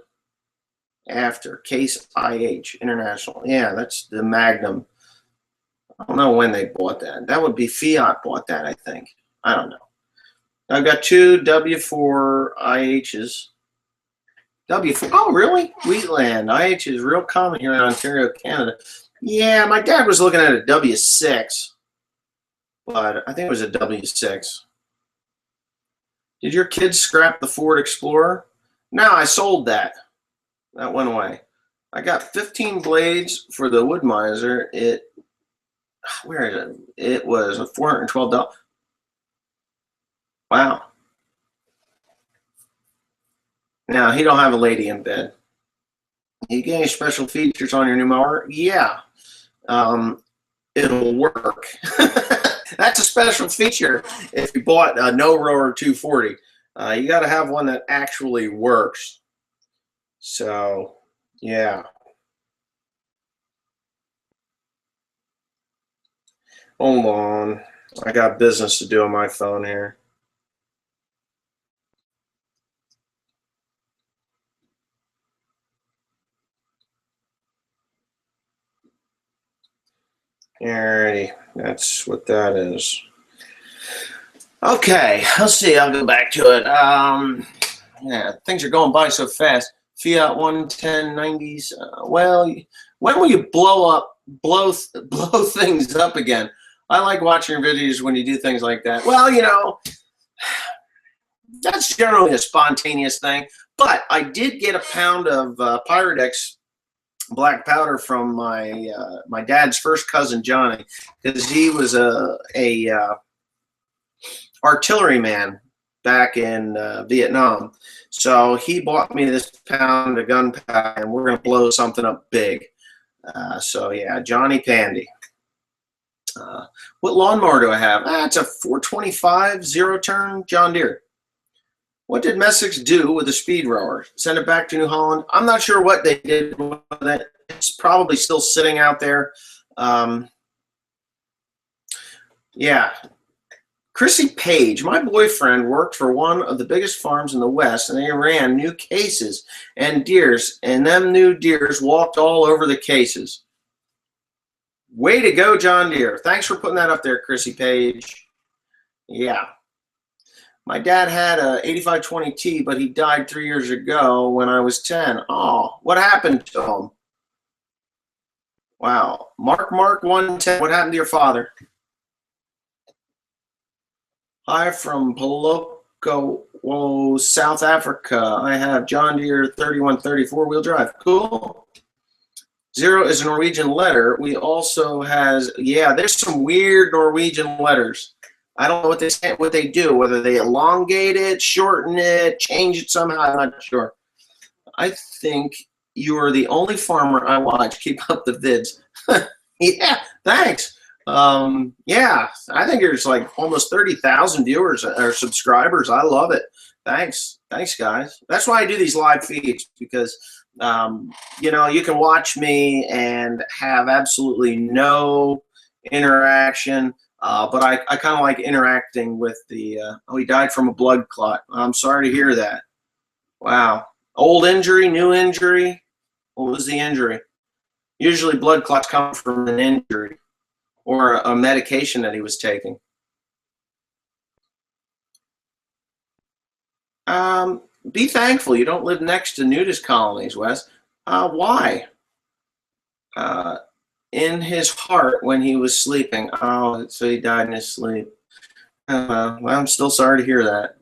after? Case IH International. Yeah, that's the Magnum. I don't know when they bought that. That would be Fiat bought that, I think. I don't know. I've got 2 W4 IHs. W4. Oh, really? Wheatland. IH is real common here in Ontario, Canada. Yeah, my dad was looking at a W6, but I think it was a W6. Did your kids scrap the Ford Explorer? No, I sold that. That went away. I got 15 blades for the Woodmiser. Where is it? It was $412. Wow. Now, he don't have a lady in bed. You get any special features on your new mower? Yeah. It'll work. That's a special feature if you bought a no-rower 240. You got to have one that actually works. So, yeah. Hold on. I got business to do on my phone here. Alrighty, that's what that is. Okay, let's see. I'll go back to it. Yeah, things are going by so fast. Fiat 11090s. Well, when will you blow things up again? I like watching your videos when you do things like that. Well, you know, that's generally a spontaneous thing. But I did get a pound of Pyrodex black powder from my dad's first cousin Johnny, because he was a artilleryman back in Vietnam. So he bought me this pound of gunpowder, and we're gonna blow something up big. So yeah, Johnny Pandy. What lawnmower do I have? It's a 425 zero-turn John Deere. What did Messick do with the speed rower? Send it back to New Holland? I'm not sure what they did with it. It's probably still sitting out there. Yeah. Chrissy Page, my boyfriend worked for one of the biggest farms in the West, and they ran new cases and deers, and them new deers walked all over the cases. Way to go, John Deere. Thanks for putting that up there, Chrissy Page. Yeah. My dad had a 8520T, but he died 3 years ago when I was 10. Oh, what happened to him? Wow. Mark 110, what happened to your father? Hi from Poloko, South Africa. I have John Deere 3130 four-wheel drive. Cool. 0 is a Norwegian letter. We also has, yeah, there's some weird Norwegian letters. I don't know what they do, whether they elongate it, shorten it, change it somehow. I'm not sure. I think you are the only farmer I watch. Keep up the vids. Yeah, thanks. Yeah, I think there's like almost 30,000 viewers or subscribers. I love it. Thanks, guys. That's why I do these live feeds, because you know, you can watch me and have absolutely no interaction. But I kind of like interacting with the, oh, he died from a blood clot. I'm sorry to hear that. Wow. Old injury, new injury. What was the injury? Usually blood clots come from an injury or a medication that he was taking. Be thankful you don't live next to nudist colonies, Wes. Why? In his heart when he was sleeping. Oh, so he died in his sleep. Well, I'm still sorry to hear that.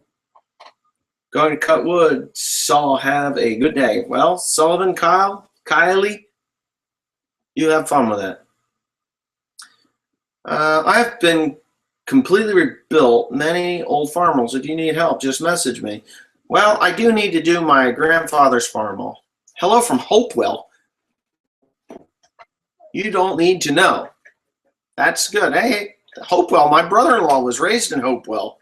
Going to cut wood. Saul, have a good day. Well, Sullivan, Kylie, you have fun with that. I have been completely rebuilt many old farmholes. If you need help, just message me. Well, I do need to do my grandfather's farmhole. Hello from Hopewell. You don't need to know. That's good. Hey, Hopewell, my brother-in-law was raised in Hopewell.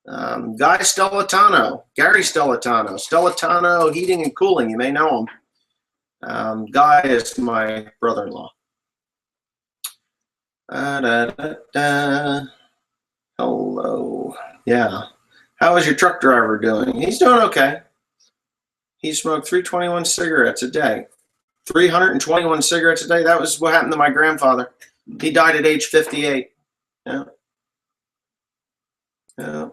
Guy Stellatano, Gary Stellatano, Stellatano Heating and Cooling. You may know him. Guy is my brother-in-law. Hello. Yeah. How is your truck driver doing? He's doing okay. He smoked 321 cigarettes a day. 321 cigarettes a day. That was what happened to my grandfather. He died at age 58. Yeah. Yeah.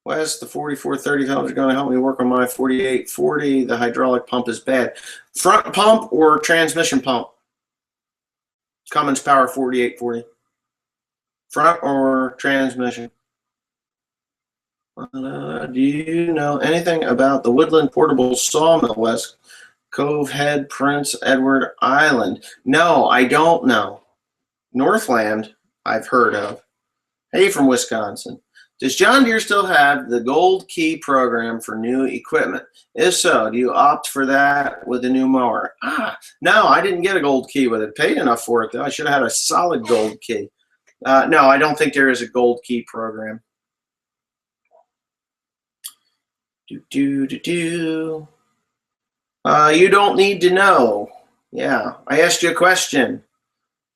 Wes, the 4430 is going to help me work on my 4840. The hydraulic pump is bad. Front pump or transmission pump? Cummins Power 4840. Front or transmission? Do you know anything about the Woodland Portable Sawmill, West Cove Head, Prince Edward Island? No, I don't know. Northland, I've heard of. Hey, from Wisconsin. Does John Deere still have the Gold Key program for new equipment? If so, do you opt for that with the new mower? No, I didn't get a Gold Key with it. Paid enough for it, though. I should have had a solid Gold Key. No, I don't think there is a Gold Key program. You don't need to know. Yeah, I asked you a question.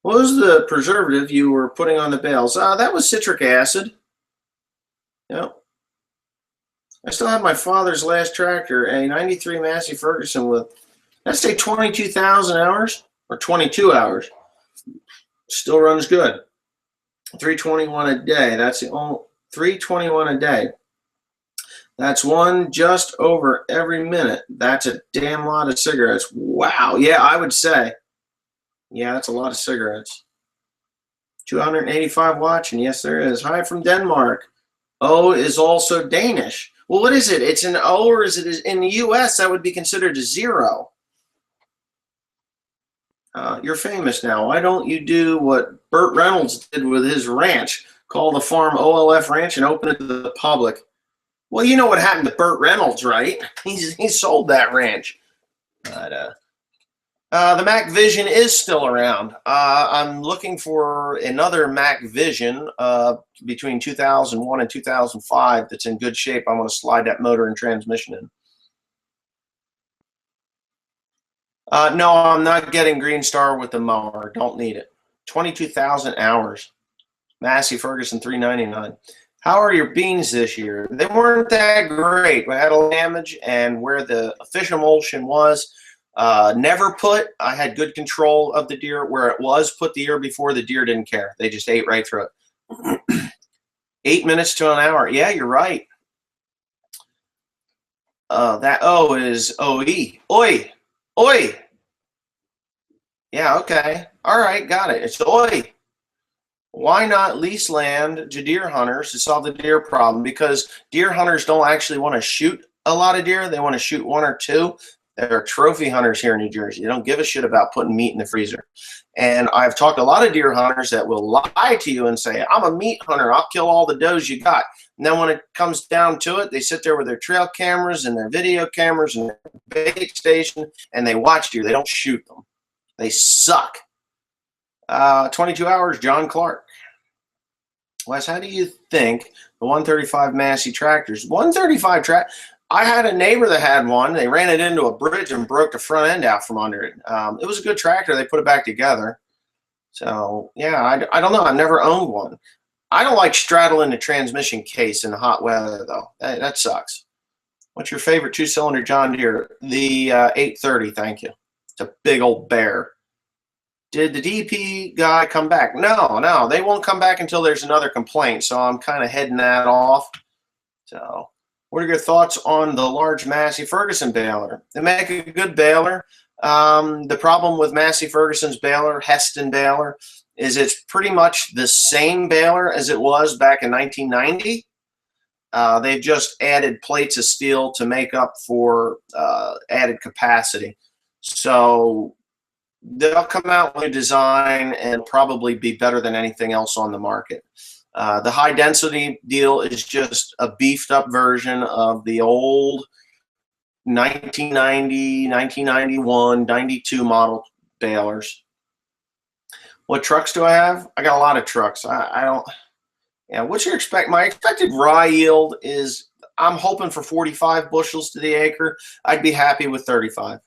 What was the preservative you were putting on the bales? That was citric acid. Yep. I still have my father's last tractor, a 93 Massey Ferguson with, let's say 22,000 hours or 22 hours. Still runs good. 321 a day. That's the only 321 a day. That's one just over every minute. That's a damn lot of cigarettes. Wow. Yeah, I would say. Yeah, that's a lot of cigarettes. 285 watching. Yes, there is. Hi from Denmark. O is also Danish. Well, what is it? It's an O, or is it in the U.S. that would be considered a 0? You're famous now. Why don't you do what Burt Reynolds did with his ranch? Call the farm OLF Ranch and open it to the public. Well, you know what happened to Burt Reynolds, right? He sold that ranch. But the Mac Vision is still around. I'm looking for another Mac Vision between 2001 and 2005 that's in good shape. I want to slide that motor and transmission in. No, I'm not getting Green Star with the mower. Don't need it. 22,000 hours. Massey Ferguson 399. How are your beans this year? They weren't that great. We had a damage, and where the fish emulsion was, never put. I had good control of the deer. Where it was put the year before, the deer didn't care. They just ate right through it. 8 minutes to an hour. Yeah, you're right. That O is OE. Oi. Oi. Yeah, okay. All right, got it. It's oi. Why not lease land to deer hunters to solve the deer problem? Because deer hunters don't actually want to shoot a lot of deer. They want to shoot 1 or 2. There are trophy hunters here in New Jersey. They don't give a shit about putting meat in the freezer. And I've talked to a lot of deer hunters that will lie to you and say, I'm a meat hunter. I'll kill all the does you got. And then when it comes down to it, they sit there with their trail cameras and their video cameras and their bait station, and they watch deer. They don't shoot them. They suck. 22 hours, John Clark. Wes, how do you think the 135 Massey tractors? 135 track. I had a neighbor that had one. They ran it into a bridge and broke the front end out from under it. It was a good tractor. They put it back together. So, yeah, I don't know. I've never owned one. I don't like straddling the transmission case in the hot weather, though. That sucks. What's your favorite 2-cylinder John Deere? The 830, thank you. It's a big old bear. Did the DP guy come back? No, they won't come back until there's another complaint, so I'm kind of heading that off. So, what are your thoughts on the large Massey Ferguson baler? They make a good baler. The problem with Massey Ferguson's baler, Heston baler, is it's pretty much the same baler as it was back in 1990. They've just added plates of steel to make up for added capacity. So they'll come out with a design and probably be better than anything else on the market. The high density deal is just a beefed up version of the old 1990, 1991, 92 model balers. What trucks do I have? I got a lot of trucks. I don't. Yeah, what's your my expected rye yield is, I'm hoping for 45 bushels to the acre. I'd be happy with 35.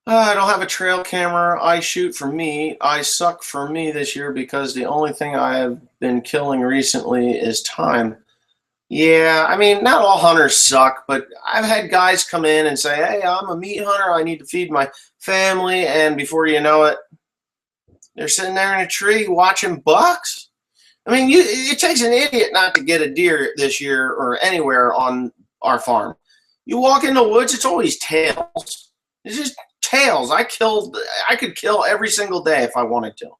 I don't have a trail camera. I shoot for me. I suck for me this year because the only thing I have been killing recently is time. Yeah, I mean, not all hunters suck, but I've had guys come in and say, hey, I'm a meat hunter. I need to feed my family. And before you know it, they're sitting there in a tree watching bucks. I mean, it takes an idiot not to get a deer this year or anywhere on our farm. You walk in the woods, it's always tails. It's just tails. I could kill every single day if I wanted to.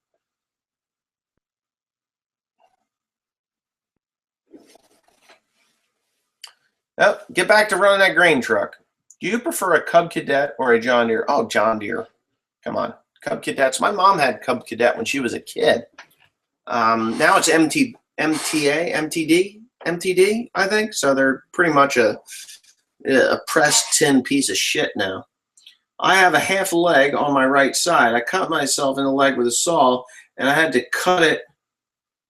Oh, get back to running that grain truck. Do you prefer a Cub Cadet or a John Deere? Oh, John Deere. Come on. Cub Cadets. My mom had Cub Cadet when she was a kid. Now it's MTD, I think. So they're pretty much a pressed tin piece of shit now. I have a half leg on my right side. I cut myself in the leg with a saw, and I had to cut it.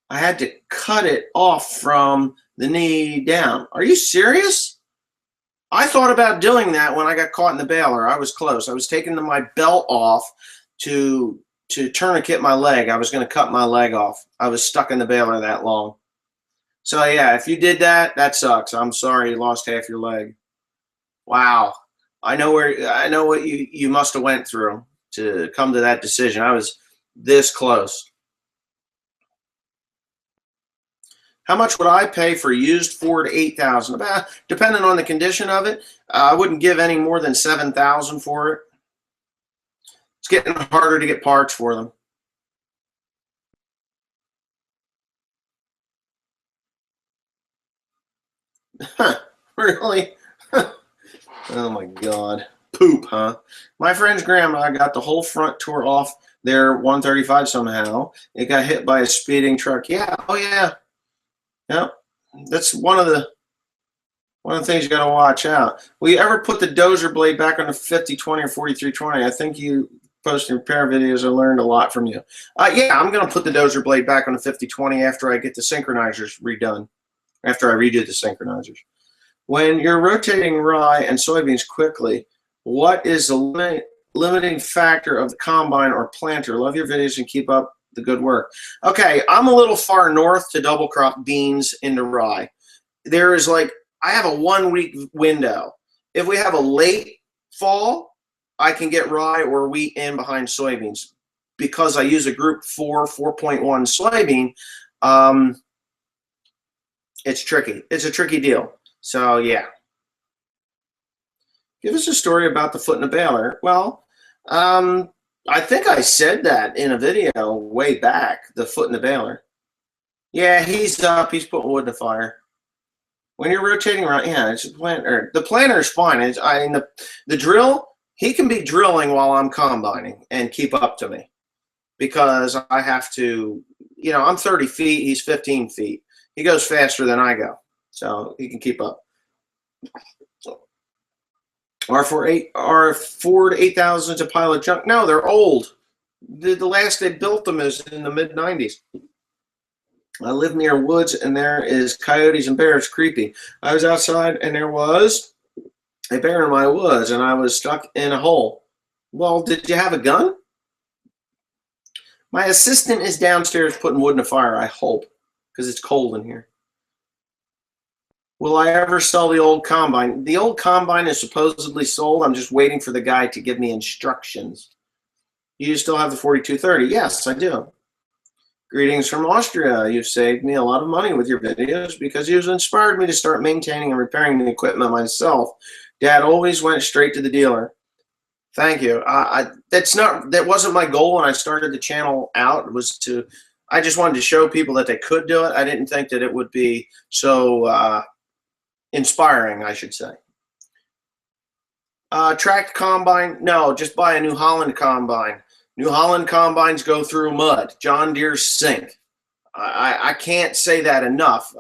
I had to cut it off from the knee down. Are you serious? I thought about doing that when I got caught in the baler. I was close. I was taking my belt off to tourniquet my leg. I was going to cut my leg off. I was stuck in the baler that long. So yeah, if you did that, that sucks. I'm sorry you lost half your leg. Wow. I know what you must have went through to come to that decision. I was this close. How much would I pay for a used Ford 8000? About, depending on the condition of it, I wouldn't give any more than 7,000 for it. It's getting harder to get parts for them. Really? Oh my God. Poop, huh? My friend's grandma got the whole front tore off their 135 somehow. It got hit by a speeding truck. Yeah. Oh yeah. Yep. That's one of the things you got to watch out. Will you ever put the dozer blade back on the 5020 or 4320? I think you posting repair videos. I learned a lot from you. Yeah, I'm going to put the dozer blade back on the 5020 after I get the synchronizers redone. After I redo the synchronizers. When you're rotating rye and soybeans quickly, what is the limiting factor of the combine or planter? Love your videos and keep up the good work. Okay, I'm a little far north to double crop beans into rye. There is like, I have a 1 week window. If we have a late fall, I can get rye or wheat in behind soybeans because I use a group 4.1 soybean. It's tricky. It's a tricky deal. So yeah. Give us a story about the foot in a baler. Well, I think I said that in a video way back, the foot in the baler. Yeah, he's up. He's putting wood in the fire. When you're rotating around, yeah, it's a planter. The planter is fine. The drill, he can be drilling while I'm combining and keep up to me because I have to, I'm 30 feet. He's 15 feet. He goes faster than I go, so he can keep up. Our Ford 8000's a pile of junk. No, they're old. The last they built them is in the mid-90s. I live near woods, and there is coyotes and bears. Creepy. I was outside, and there was a bear in my woods, and I was stuck in a hole. Well, did you have a gun? My assistant is downstairs putting wood in the fire, I hope, because it's cold in here. Will I ever sell the old combine? The old combine is supposedly sold. I'm just waiting for the guy to give me instructions. You still have the 4230? Yes, I do. Greetings from Austria. You've saved me a lot of money with your videos because you've inspired me to start maintaining and repairing the equipment myself. Dad always went straight to the dealer. Thank you. That wasn't my goal when I started the channel out. I just wanted to show people that they could do it. I didn't think that it would be so inspiring, I should say. Tracked combine? No, just buy a New Holland combine. New Holland combines go through mud. John Deere's sink. I can't say that enough.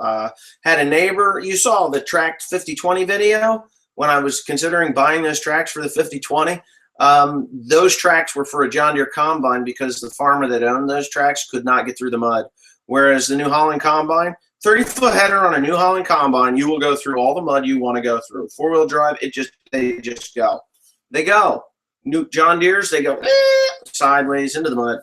Had a neighbor, you saw the tracked 5020 video when I was considering buying those tracks for the 5020. Those tracks were for a John Deere combine because the farmer that owned those tracks could not get through the mud. Whereas the New Holland combine, 30-foot header on a New Holland combine, you will go through all the mud you want to go through. Four-wheel drive, they just go. They go. New John Deere's, they go sideways into the mud.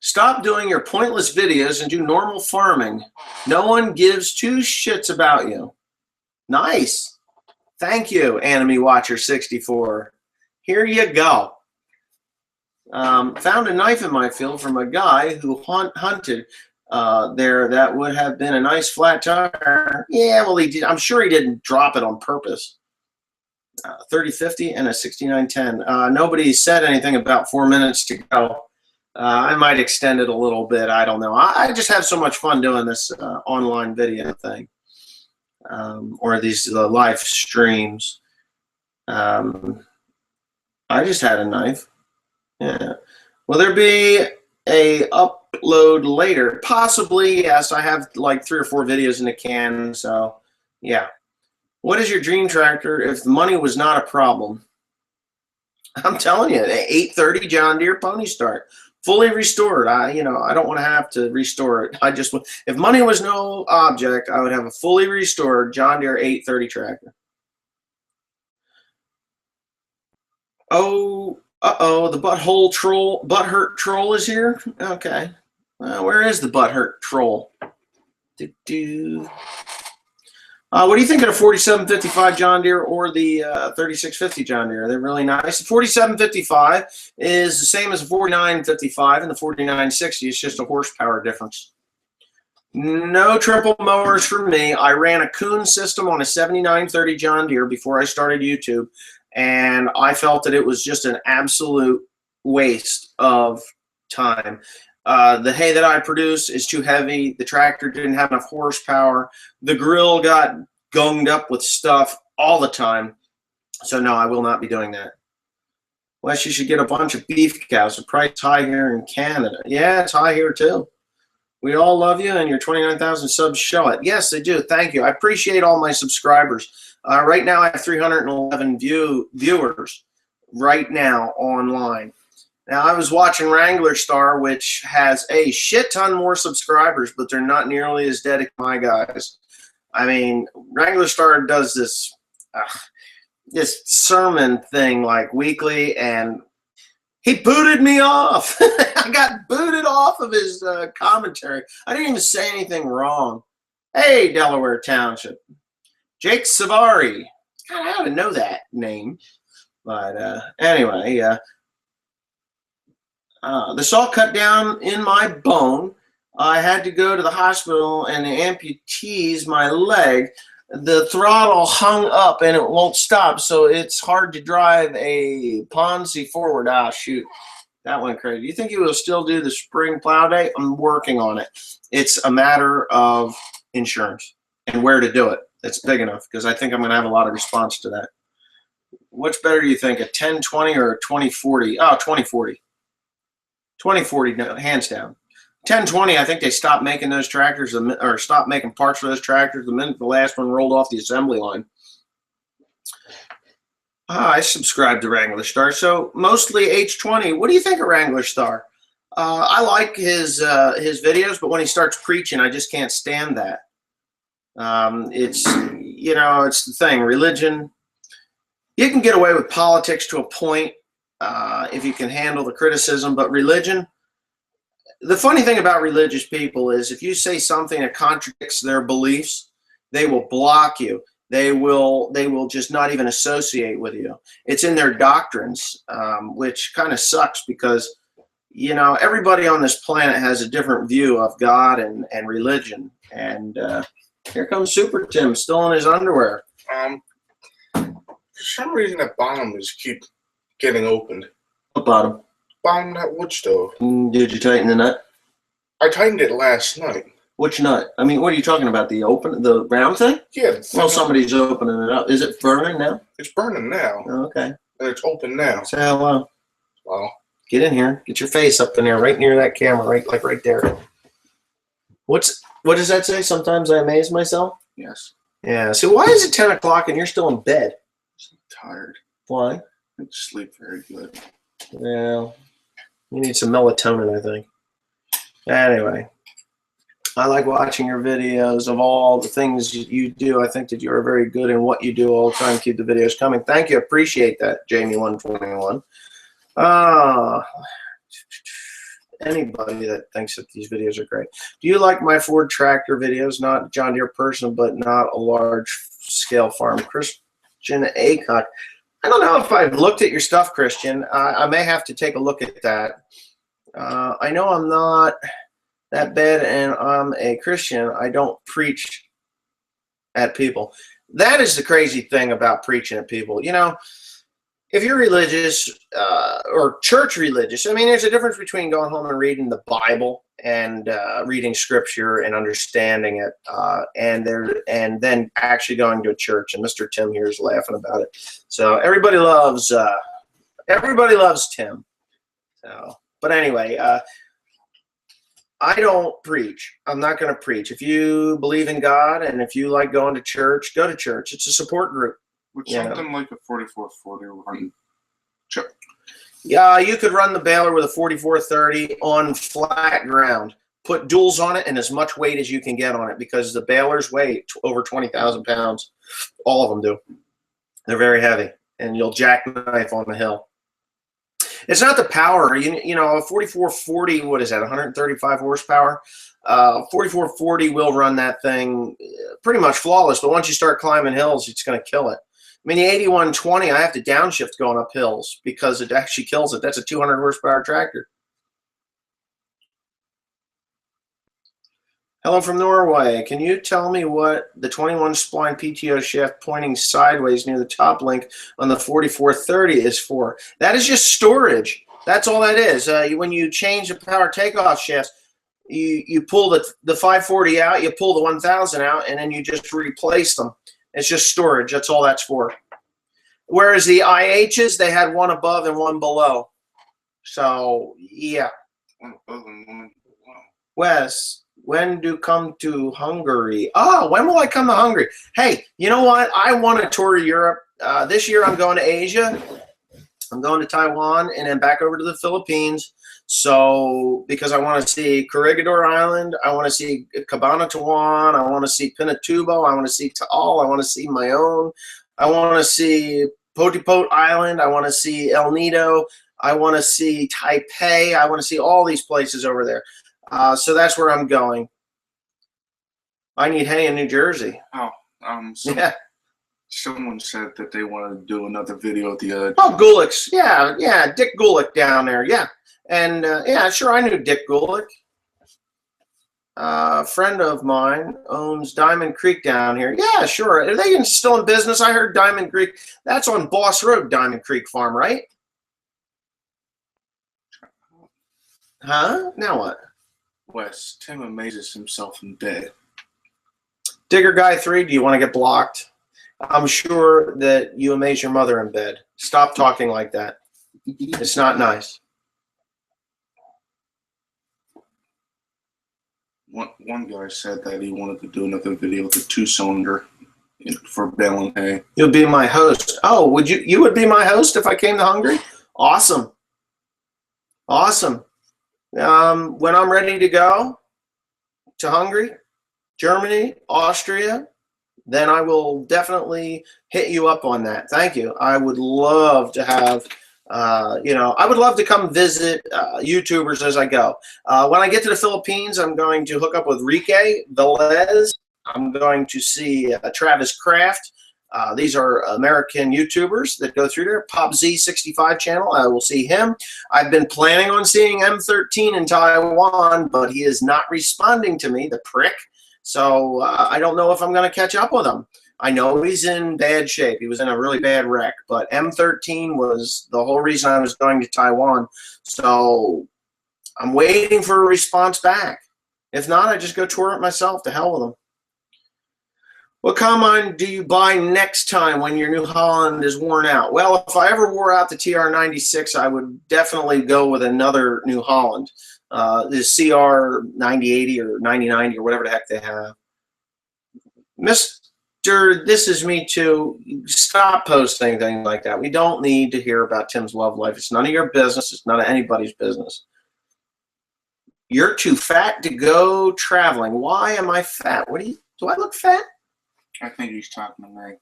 Stop doing your pointless videos and do normal farming. No one gives two shits about you. Nice. Thank you, Anime Watcher 64. Here you go. Found a knife in my field from a guy who hunted there. That would have been a nice flat tire. Yeah, well, he did. I'm sure he didn't drop it on purpose. 3050 and a 6910. Nobody said anything about 4 minutes to go. I might extend it a little bit. I don't know. I just have so much fun doing this online video thing, or these live streams. I just had a knife. Yeah. Will there be a upload later? Possibly, yes. I have like 3 or 4 videos in the can, so yeah. What is your dream tractor if money was not a problem? I'm telling you, 830 John Deere Pony Start. Fully restored. I don't want to have to restore it. If money was no object, I would have a fully restored John Deere 830 tractor. Oh, the butthurt troll is here. Okay, where is the butthurt troll? What do you think of the 4755 John Deere or the 3650 John Deere? They're really nice. The 4755 is the same as the 4955 and the 4960. It's just a horsepower difference. No triple mowers for me. I ran a Kuhn system on a 7930 John Deere before I started YouTube, and I felt that it was just an absolute waste of time. The hay that I produce is too heavy. The tractor didn't have enough horsepower. The grill got gunged up with stuff all the time. So no, I will not be doing that. Unless you should get a bunch of beef cows. The price is high here in Canada. Yeah, it's high here too. We all love you, and your 29,000 subs show it. Yes, they do. Thank you. I appreciate all my subscribers. Right now I have 311 viewers right now online. Now, I was watching Wrangler Star, which has a shit ton more subscribers, but they're not nearly as dedicated as my guys. I mean, Wrangler Star does this sermon thing like weekly, and he booted me off. I got booted off of his commentary. I didn't even say anything wrong. Hey, Delaware Township. Jake Savari. God, I ought to know that name. But anyway, the saw cut down in my bone. I had to go to the hospital and they amputees my leg. The throttle hung up and it won't stop, so it's hard to drive a Ponzi forward. Ah, shoot. That went crazy. Do you think he will still do the spring plow day? I'm working on it. It's a matter of insurance and where to do it. It's big enough because I think I'm going to have a lot of response to that. What's better, do you think, a 1020 or a 2040? Oh, 2040. 2040, no, hands down. 1020, I think they stopped making those tractors, or stopped making parts for those tractors the minute the last one rolled off the assembly line. I subscribe to Wrangler Star, so mostly H20. What do you think of Wrangler Star? I like his videos, but when he starts preaching, I just can't stand that. It's the thing. Religion, you can get away with politics to a point if you can handle the criticism, but religion, the funny thing about religious people is if you say something that contradicts their beliefs, they will block you. They will just not even associate with you. It's in their doctrines, which kind of sucks because, everybody on this planet has a different view of God and religion. And here comes Super Tim, still in his underwear. For some reason, that bottom just keep getting opened. What bottom? Bottom of that wood stove. Did you tighten the nut? I tightened it last night. Which nut? I mean, what are you talking about? The round thing? Yeah. Well, somebody's opening it up. Is it burning now? It's burning now. Oh, okay. And it's open now. Say hello. Well, get in here. Get your face up in there, right near that camera, right there. What does that say? Sometimes I amaze myself. Yes. Yeah. So why is it 10 o'clock and you're still in bed? I'm tired. Why? I don't sleep very good. Well, you need some melatonin, I think. Anyway, I like watching your videos of all the things you do. I think that you are very good in what you do all the time. Keep the videos coming. Thank you. Appreciate that, Jamie121. Anybody that thinks that these videos are great. Do you like my Ford tractor videos? Not John Deere person, but not a large scale farm. Christian Acock. I don't know if I've looked at your stuff, Christian. I may have to take a look at that. I know I'm not that bad and I'm a Christian. I don't preach at people. That is the crazy thing about preaching at people. You know, if you're religious or church religious, I mean, there's a difference between going home and reading the Bible and reading scripture and understanding it, and then actually going to a church. And Mr. Tim here is laughing about it. So everybody loves Tim. So, but anyway, I don't preach. I'm not going to preach. If you believe in God and if you like going to church, go to church. It's a support group. Would something like a 4440 run? Yeah, you could run the baler with a 4430 on flat ground. Put duals on it and as much weight as you can get on it because the balers weigh over 20,000 pounds. All of them do. They're very heavy, and you'll jackknife on the hill. It's not the power. You know, a 4440, what is that, 135 horsepower? 4440 will run that thing pretty much flawless, but once you start climbing hills, it's going to kill it. I mean, the 8120, I have to downshift going up hills because it actually kills it. That's a 200 horsepower tractor. Hello from Norway. Can you tell me what the 21 spline PTO shaft pointing sideways near the top link on the 4430 is for? That is just storage. That's all that is. When you change the power takeoff shafts, you pull the 540 out, you pull the 1000 out, and then you just replace them. It's just storage. That's all that's for. Whereas the IHs, they had one above and one below. So, yeah. One above and one below. Wes, when do come to Hungary? Oh, when will I come to Hungary? Hey, you know what? I want to tour Europe. This year I'm going to Asia. I'm going to Taiwan and then back over to the Philippines. So, because I want to see Corregidor Island, I want to see Cabanatuan, I want to see Pinatubo, I want to see Taal, I want to see Mayon, I want to see Potipot Island, I want to see El Nido, I want to see Taipei, I want to see all these places over there. So that's where I'm going. I need hay in New Jersey. Oh, Yeah. Someone said that they wanted to do another video at the Oh, Gulick's. Yeah, Dick Gulick down there. Yeah. And, yeah, sure, I knew Dick Gulick. A friend of mine owns Diamond Creek down here. Yeah, sure. Are they still in business? I heard Diamond Creek. That's on Boss Road, Diamond Creek Farm, right? Huh? Now what? Wes, Tim amazes himself in bed. Digger Guy 3, do you want to get blocked? I'm sure that you amaze your mother in bed. Stop talking like that. It's not nice. One guy said that he wanted to do another video with a 2-cylinder for baling hay. You'll be my host. Oh, would you would be my host if I came to Hungary? Awesome. Awesome. When I'm ready to go to Hungary, Germany, Austria, then I will definitely hit you up on that. Thank you. I would love to have, I would love to come visit YouTubers as I go. When I get to the Philippines, I'm going to hook up with Rike Velez. I'm going to see Travis Kraft. These are American YouTubers that go through there. Pop Z65 channel, I will see him. I've been planning on seeing M13 in Taiwan, but he is not responding to me, the prick. So I don't know if I'm going to catch up with him. I know he's in bad shape. He was in a really bad wreck, but M13 was the whole reason I was going to Taiwan. So I'm waiting for a response back. If not, I just go tour it myself. To hell with him. What combine do you buy next time when your New Holland is worn out? Well, if I ever wore out the TR96, I would definitely go with another New Holland. The CR 9080 or 9090 or whatever the heck they have. Mr. Mr. This Is Me Too, stop posting things like that. We don't need to hear about Tim's love life. It's none of your business. It's none of anybody's business. You're too fat to go traveling. Why am I fat? Do I look fat? I think he's talking to me.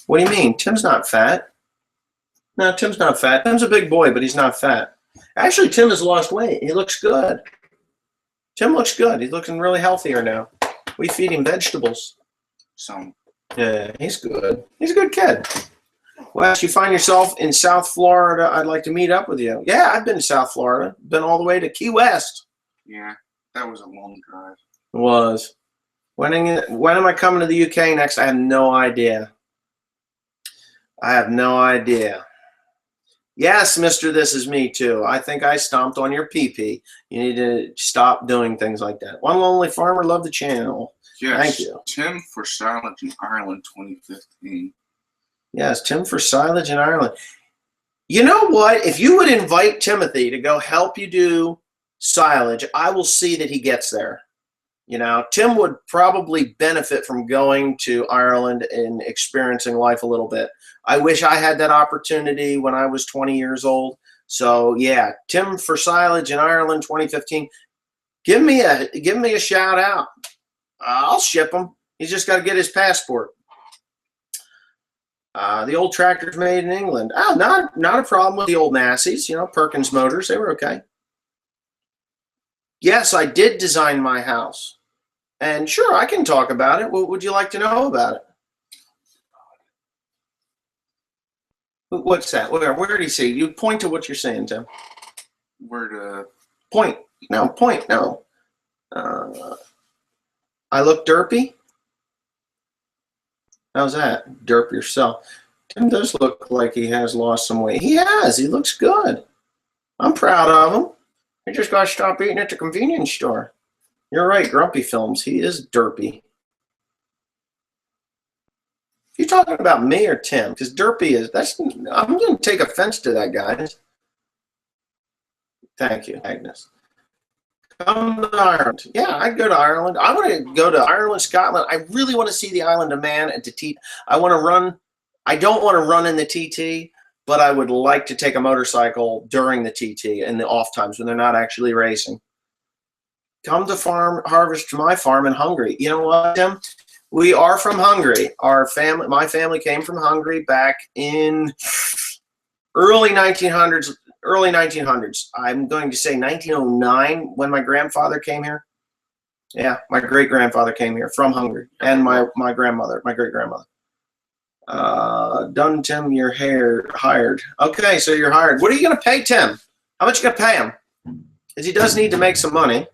What do you mean? Tim's not fat. No, Tim's not fat. Tim's a big boy, but he's not fat. Actually, Tim has lost weight. He looks good. Tim looks good. He's looking really healthier now. We feed him vegetables. So, Yeah, he's good. He's a good kid. Wes, you find yourself in South Florida, I'd like to meet up with you. Yeah, I've been to South Florida. Been all the way to Key West. yeah, that was a long drive. It was. When am I coming to the UK next? I have no idea. I have no idea. Yes, Mr. This Is Me Too. I think I stomped on your pee-pee. You need to stop doing things like that. One Lonely Farmer, love the channel. Yes, Thank you. Tim for Silage in Ireland 2015. Yes, Tim for Silage in Ireland. You know what? If you would invite Timothy to go help you do silage, I will see that he gets there. You know, Tim would probably benefit from going to Ireland and experiencing life a little bit. I wish I had that opportunity when I was 20 years old. So yeah, Tim for Silage in Ireland 2015. Give me a shout out. I'll ship him. He's just got to get his passport. The old tractors made in England. Oh, not a problem with the old Massey's. You know, Perkins Motors, they were okay. Yes, I did design my house. And sure, I can talk about it. What would you like to know about it? What's that? Where did he see? You point to what you're saying, Tim. Where to? Point. No, point. No. I look derpy? How's that? Derp yourself. Tim does look like he has lost some weight. He has. He looks good. I'm proud of him. He just got to stop eating at the convenience store. You're right, Grumpy Films. He is derpy. You're talking about me or Tim? Because derpy is, I'm going to take offense to that, guys. Thank you, Agnes. Come to Ireland. Yeah, I'd go to Ireland. I want to go to Ireland, Scotland. I really want to see the Island of Man and to TT. I want to run. I don't want to run in the TT, but I would like to take a motorcycle during the TT in the off times when they're not actually racing. Come to harvest to my farm in Hungary. You know what, Tim? We are from Hungary. My family came from Hungary back in early 1900s. I'm going to say 1909 when my grandfather came here. Yeah, my great-grandfather came here from Hungary, and my grandmother, my great-grandmother. Done, Tim, you're hired. Okay, so you're hired. What are you going to pay Tim? How much you going to pay him? Because he does need to make some money.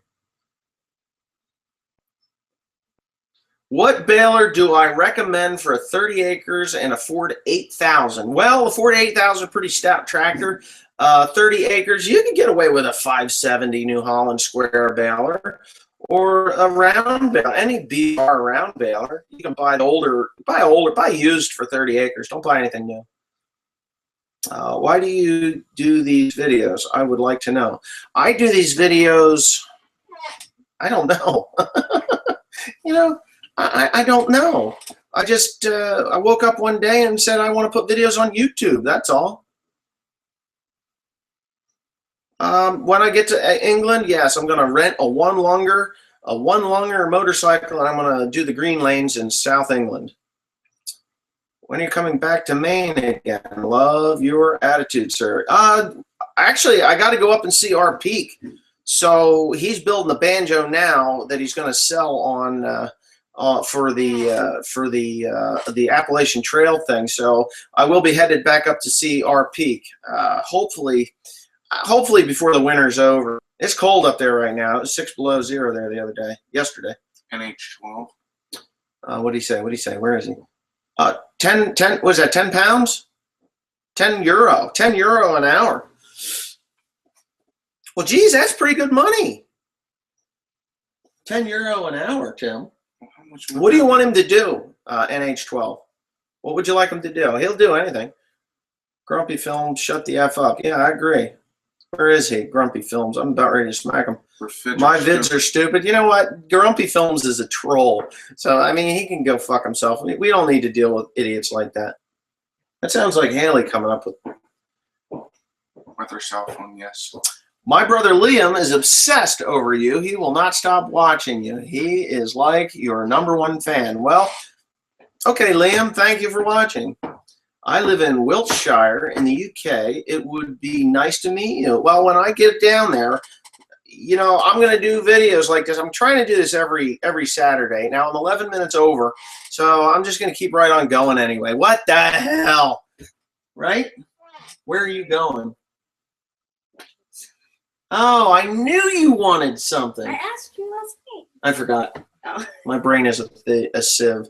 What baler do I recommend for 30 acres and a Ford 8000? Well, the Ford 8000 is a pretty stout tractor. 30 acres, you can get away with a 570 New Holland square baler or a round baler, any BR round baler. You can buy buy used for 30 acres. Don't buy anything new. Why do you do these videos? I would like to know. I do these videos, I don't know. You know, I don't know. I just, I woke up one day and said I want to put videos on YouTube. That's all. When I get to England, yes, I'm going to rent a one longer motorcycle, and I'm going to do the green lanes in South England. When are you coming back to Maine again? Love your attitude, sir. Actually, I got to go up and see our peak. So he's building the banjo now that he's going to sell on for the Appalachian Trail thing. So I will be headed back up to see our peak. Hopefully before the winter's over. It's cold up there right now. It was 6 below zero there yesterday. NH12. What did he say? Where is he? 10, was that 10 pounds? 10 euro an hour. Well, geez, that's pretty good money. 10 euro an hour, Tim. What do you want him to do, NH12? What would you like him to do? He'll do anything. Grumpy Film, shut the F up. Yeah, I agree. Where is he? Grumpy Films. I'm about ready to smack him. For My vids are stupid. You know what? Grumpy Films is a troll. So, I mean, he can go fuck himself. We don't need to deal with idiots like that. That sounds like Haley coming up with her cell phone, yes. My brother Liam is obsessed over you. He will not stop watching you. He is like your #1 fan. Well, okay, Liam, thank you for watching. I live in Wiltshire in the UK. It would be nice to meet you. Well, when I get down there, you know, I'm going to do videos like this. I'm trying to do this every Saturday. Now I'm 11 minutes over, so I'm just going to keep right on going anyway. What the hell? Right? Where are you going? Oh, I knew you wanted something. I asked you last night. I forgot. Oh. My brain is a sieve.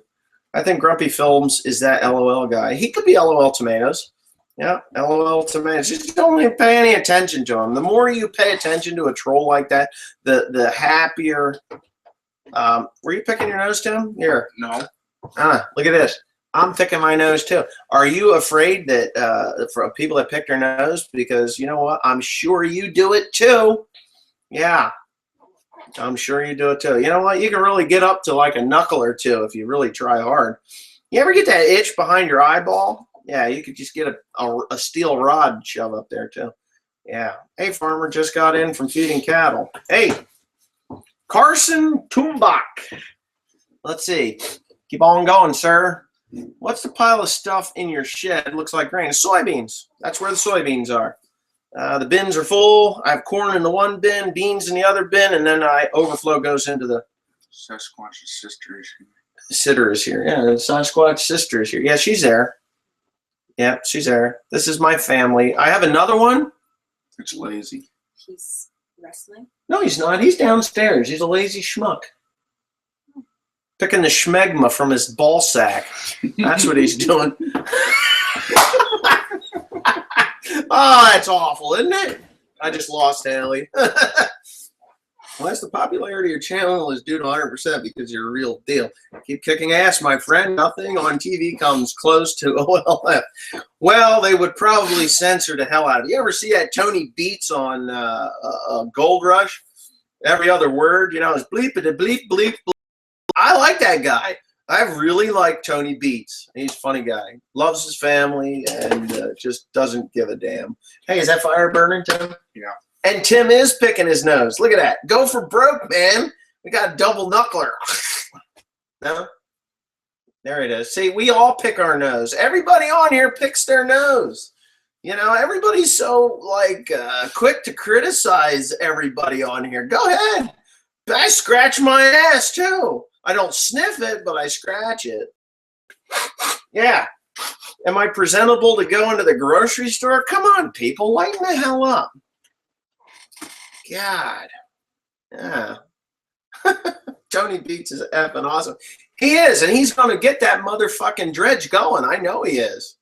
I think Grumpy Films is that LOL guy. He could be LOL Tomatoes. Yeah, LOL Tomatoes. Just don't pay any attention to him. The more you pay attention to a troll like that, the happier. Were you picking your nose, Tim? Here. No. Look at this. I'm picking my nose too. Are you afraid that for people that pick their nose? Because you know what? I'm sure you do it too. Yeah. I'm sure you do it too. You know what? You can really get up to like a knuckle or two if you really try hard. You ever get that itch behind your eyeball? Yeah, you could just get a steel rod shove up there too. Yeah. Hey, farmer just got in from feeding cattle. Hey, Carson Tumbach. Let's see. Keep on going, sir. What's the pile of stuff in your shed? Looks like grain. Soybeans. That's where the soybeans are. The bins are full. I have corn in the one bin, beans in the other bin, and then overflow goes into the Sasquatch's sister is here. sitter is here. Yeah, the Sasquatch sister is here. Yeah, she's there. Yeah, she's there. This is my family. I have another one. It's lazy. He's wrestling? No, he's not. He's downstairs. He's a lazy schmuck. Picking the schmegma from his ball sack. That's what he's doing. Oh, that's awful, isn't it? I just lost Haley. Unless the popularity of your channel is due to 100% because you're a real deal. Keep kicking ass, my friend. Nothing on TV comes close to OLF. Well, they would probably censor the hell out of it. You ever see that Tony Beats on Gold Rush? Every other word, you know, is bleep-a-da bleep, bleep, bleep. I like that guy. I really like Tony Beats. He's a funny guy. Loves his family and just doesn't give a damn. Hey, is that fire burning, Tim? Yeah. And Tim is picking his nose. Look at that. Go for broke, man. We got a double knuckler. No? There it is. See, we all pick our nose. Everybody on here picks their nose. You know, everybody's so, like, quick to criticize everybody on here. Go ahead. I scratch my ass, too. I don't sniff it, but I scratch it. Yeah. Am I presentable to go into the grocery store? Come on, people. Lighten the hell up. God. Yeah. Tony Beats is effing awesome. He is, and he's going to get that motherfucking dredge going. I know he is.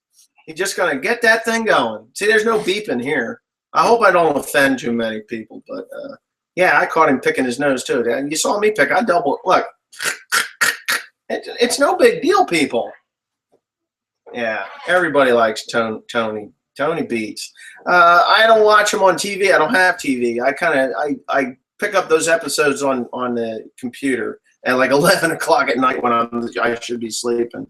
He's just going to get that thing going. See, there's no beeping here. I hope I don't offend too many people, but yeah, I caught him picking his nose too. You saw me pick. I double. Look. It's no big deal, people. Yeah, everybody likes Tony Beats. I don't watch him on TV. I don't have TV. I pick up those episodes on the computer at like 11 o'clock at night when I should be sleeping.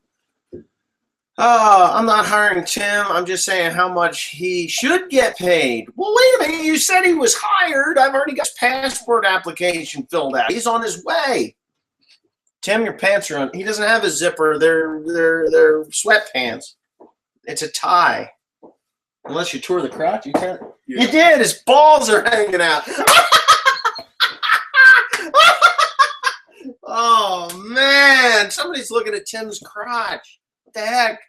Oh, I'm not hiring Tim. I'm just saying how much he should get paid. Well, wait a minute. You said he was hired. I've already got his passport application filled out. He's on his way. Tim, your pants are on. He doesn't have a zipper. They're sweatpants. It's a tie. Unless you tore the crotch, you can't. Yeah. You did. His balls are hanging out. Oh man! Somebody's looking at Tim's crotch. What the heck?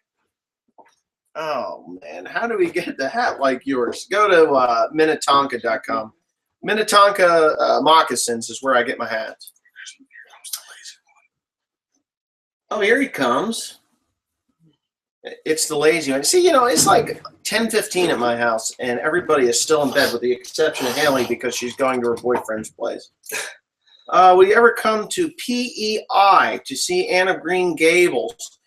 Oh man! How do we get the hat like yours? Go to Minnetonka.com. Minnetonka moccasins is where I get my hats. Oh, here he comes. It's the lazy one. See, you know, it's like 10:15 at my house, and everybody is still in bed with the exception of Haley because she's going to her boyfriend's place. Will you ever come to PEI to see Anne of Green Gables?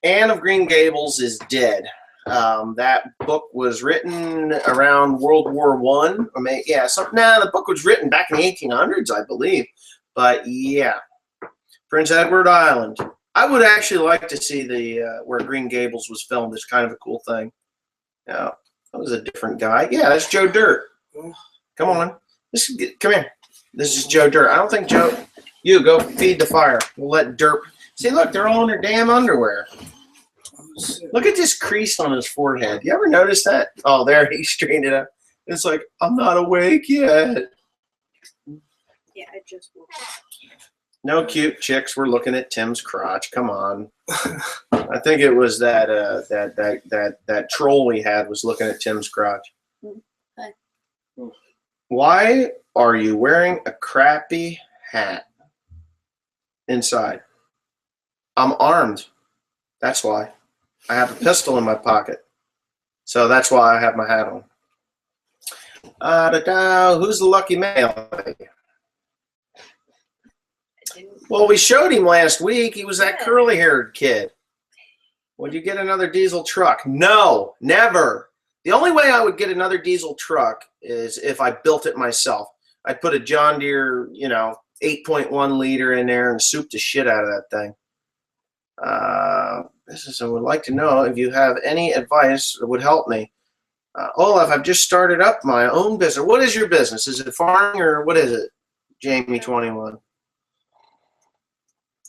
Anne of Green Gables is dead. That book was written around World War One. I mean, yeah, the book was written back in the 1800s, I believe. But yeah, Prince Edward Island. I would actually like to see the where Green Gables was filmed. It's kind of a cool thing. Yeah, that was a different guy. Yeah, that's Joe Dirt. Come on, come here. This is Joe Dirt. I don't think Joe. You go feed the fire. We'll let Dirt. See, look, they're all in their damn underwear. Look at this crease on his forehead. You ever notice that? Oh, there, he straightened it up. It's like, I'm not awake yet. Yeah, I just woke up. No cute chicks. We're looking at Tim's crotch. Come on. I think it was that troll we had was looking at Tim's crotch. Hi. Why are you wearing a crappy hat inside? I'm armed. That's why. I have a pistol in my pocket. So that's why I have my hat on. Who's the lucky male? Well, we showed him last week. He was that curly-haired kid. Would you get another diesel truck? No, never. The only way I would get another diesel truck is if I built it myself. I'd put a John Deere, 8.1 liter in there and soup the shit out of that thing. I would like to know if you have any advice that would help me. Olaf, I've just started up my own business. What is your business? Is it farming or what is it? Jamie21.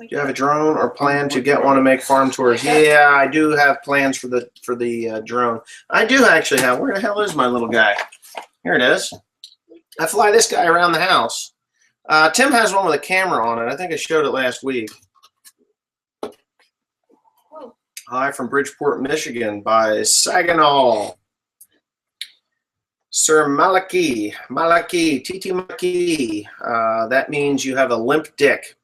Do you have a drone or plan to get one to make farm tours? Yeah, I do have plans for the drone. I do actually have. Where the hell is my little guy? Here it is. I fly this guy around the house. Tim has one with a camera on it. I think I showed it last week. Hi from Bridgeport, Michigan by Saginaw. Sir Malaki, Titi Malaki. That means you have a limp dick.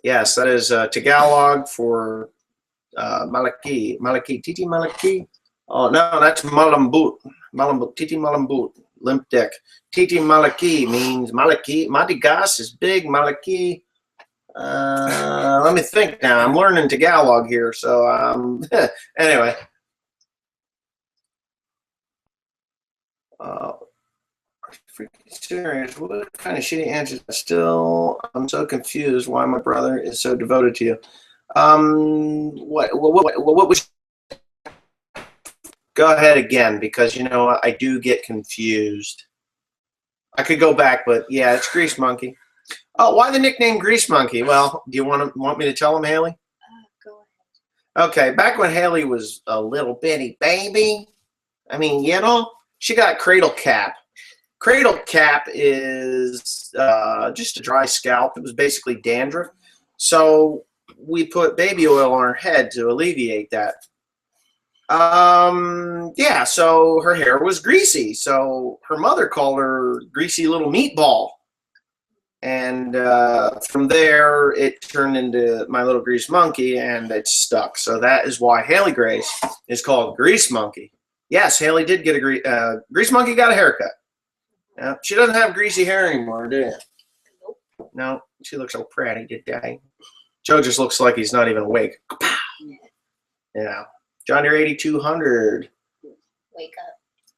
Yes, that is Tagalog for Malaki. Titi Malaki. Oh, no, that's Malambut. Titi Malambut, limp dick. Titi Malaki means Malaki. Matigas is big. Malaki. Let me think now. I'm learning Tagalog here, so anyway. Freaking serious. What kind of shitty answers? Still, I'm so confused why my brother is so devoted to you. What was? Go ahead again, because I do get confused. I could go back, but yeah, it's Grease Monkey. Oh, why the nickname Grease Monkey? Well, do you want me to tell him, Haley? Go ahead. Okay, back when Haley was a little bitty baby, I mean, she got cradle cap. Cradle cap is just a dry scalp. It was basically dandruff. So we put baby oil on her head to alleviate that. Yeah, so her hair was greasy. So her mother called her Greasy Little Meatball. And from there, it turned into My Little Grease Monkey, and it stuck. So that is why Haley Grace is called Grease Monkey. Yes, Haley did get a Grease Monkey got a haircut. She doesn't have greasy hair anymore, do you? Nope. No, she looks so pretty today. Joe just looks like he's not even awake. Yeah. John Deere 8200. Wake up.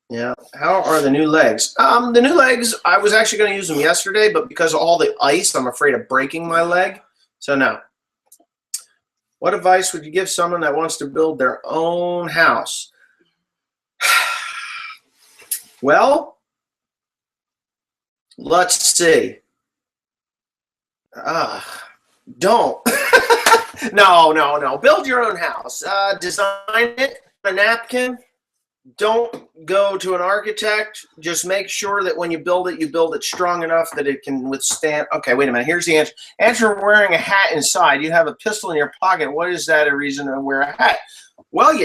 Yeah. How are the new legs? The new legs, I was actually going to use them yesterday, but because of all the ice, I'm afraid of breaking my leg. So no. What advice would you give someone that wants to build their own house? Well, let's see. Don't. No. Build your own house. Design it on a napkin. Don't go to an architect. Just make sure that when you build it strong enough that it can withstand. Okay, wait a minute. Here's the answer. Answer wearing a hat inside. You have a pistol in your pocket. What is that a reason to wear a hat? Well,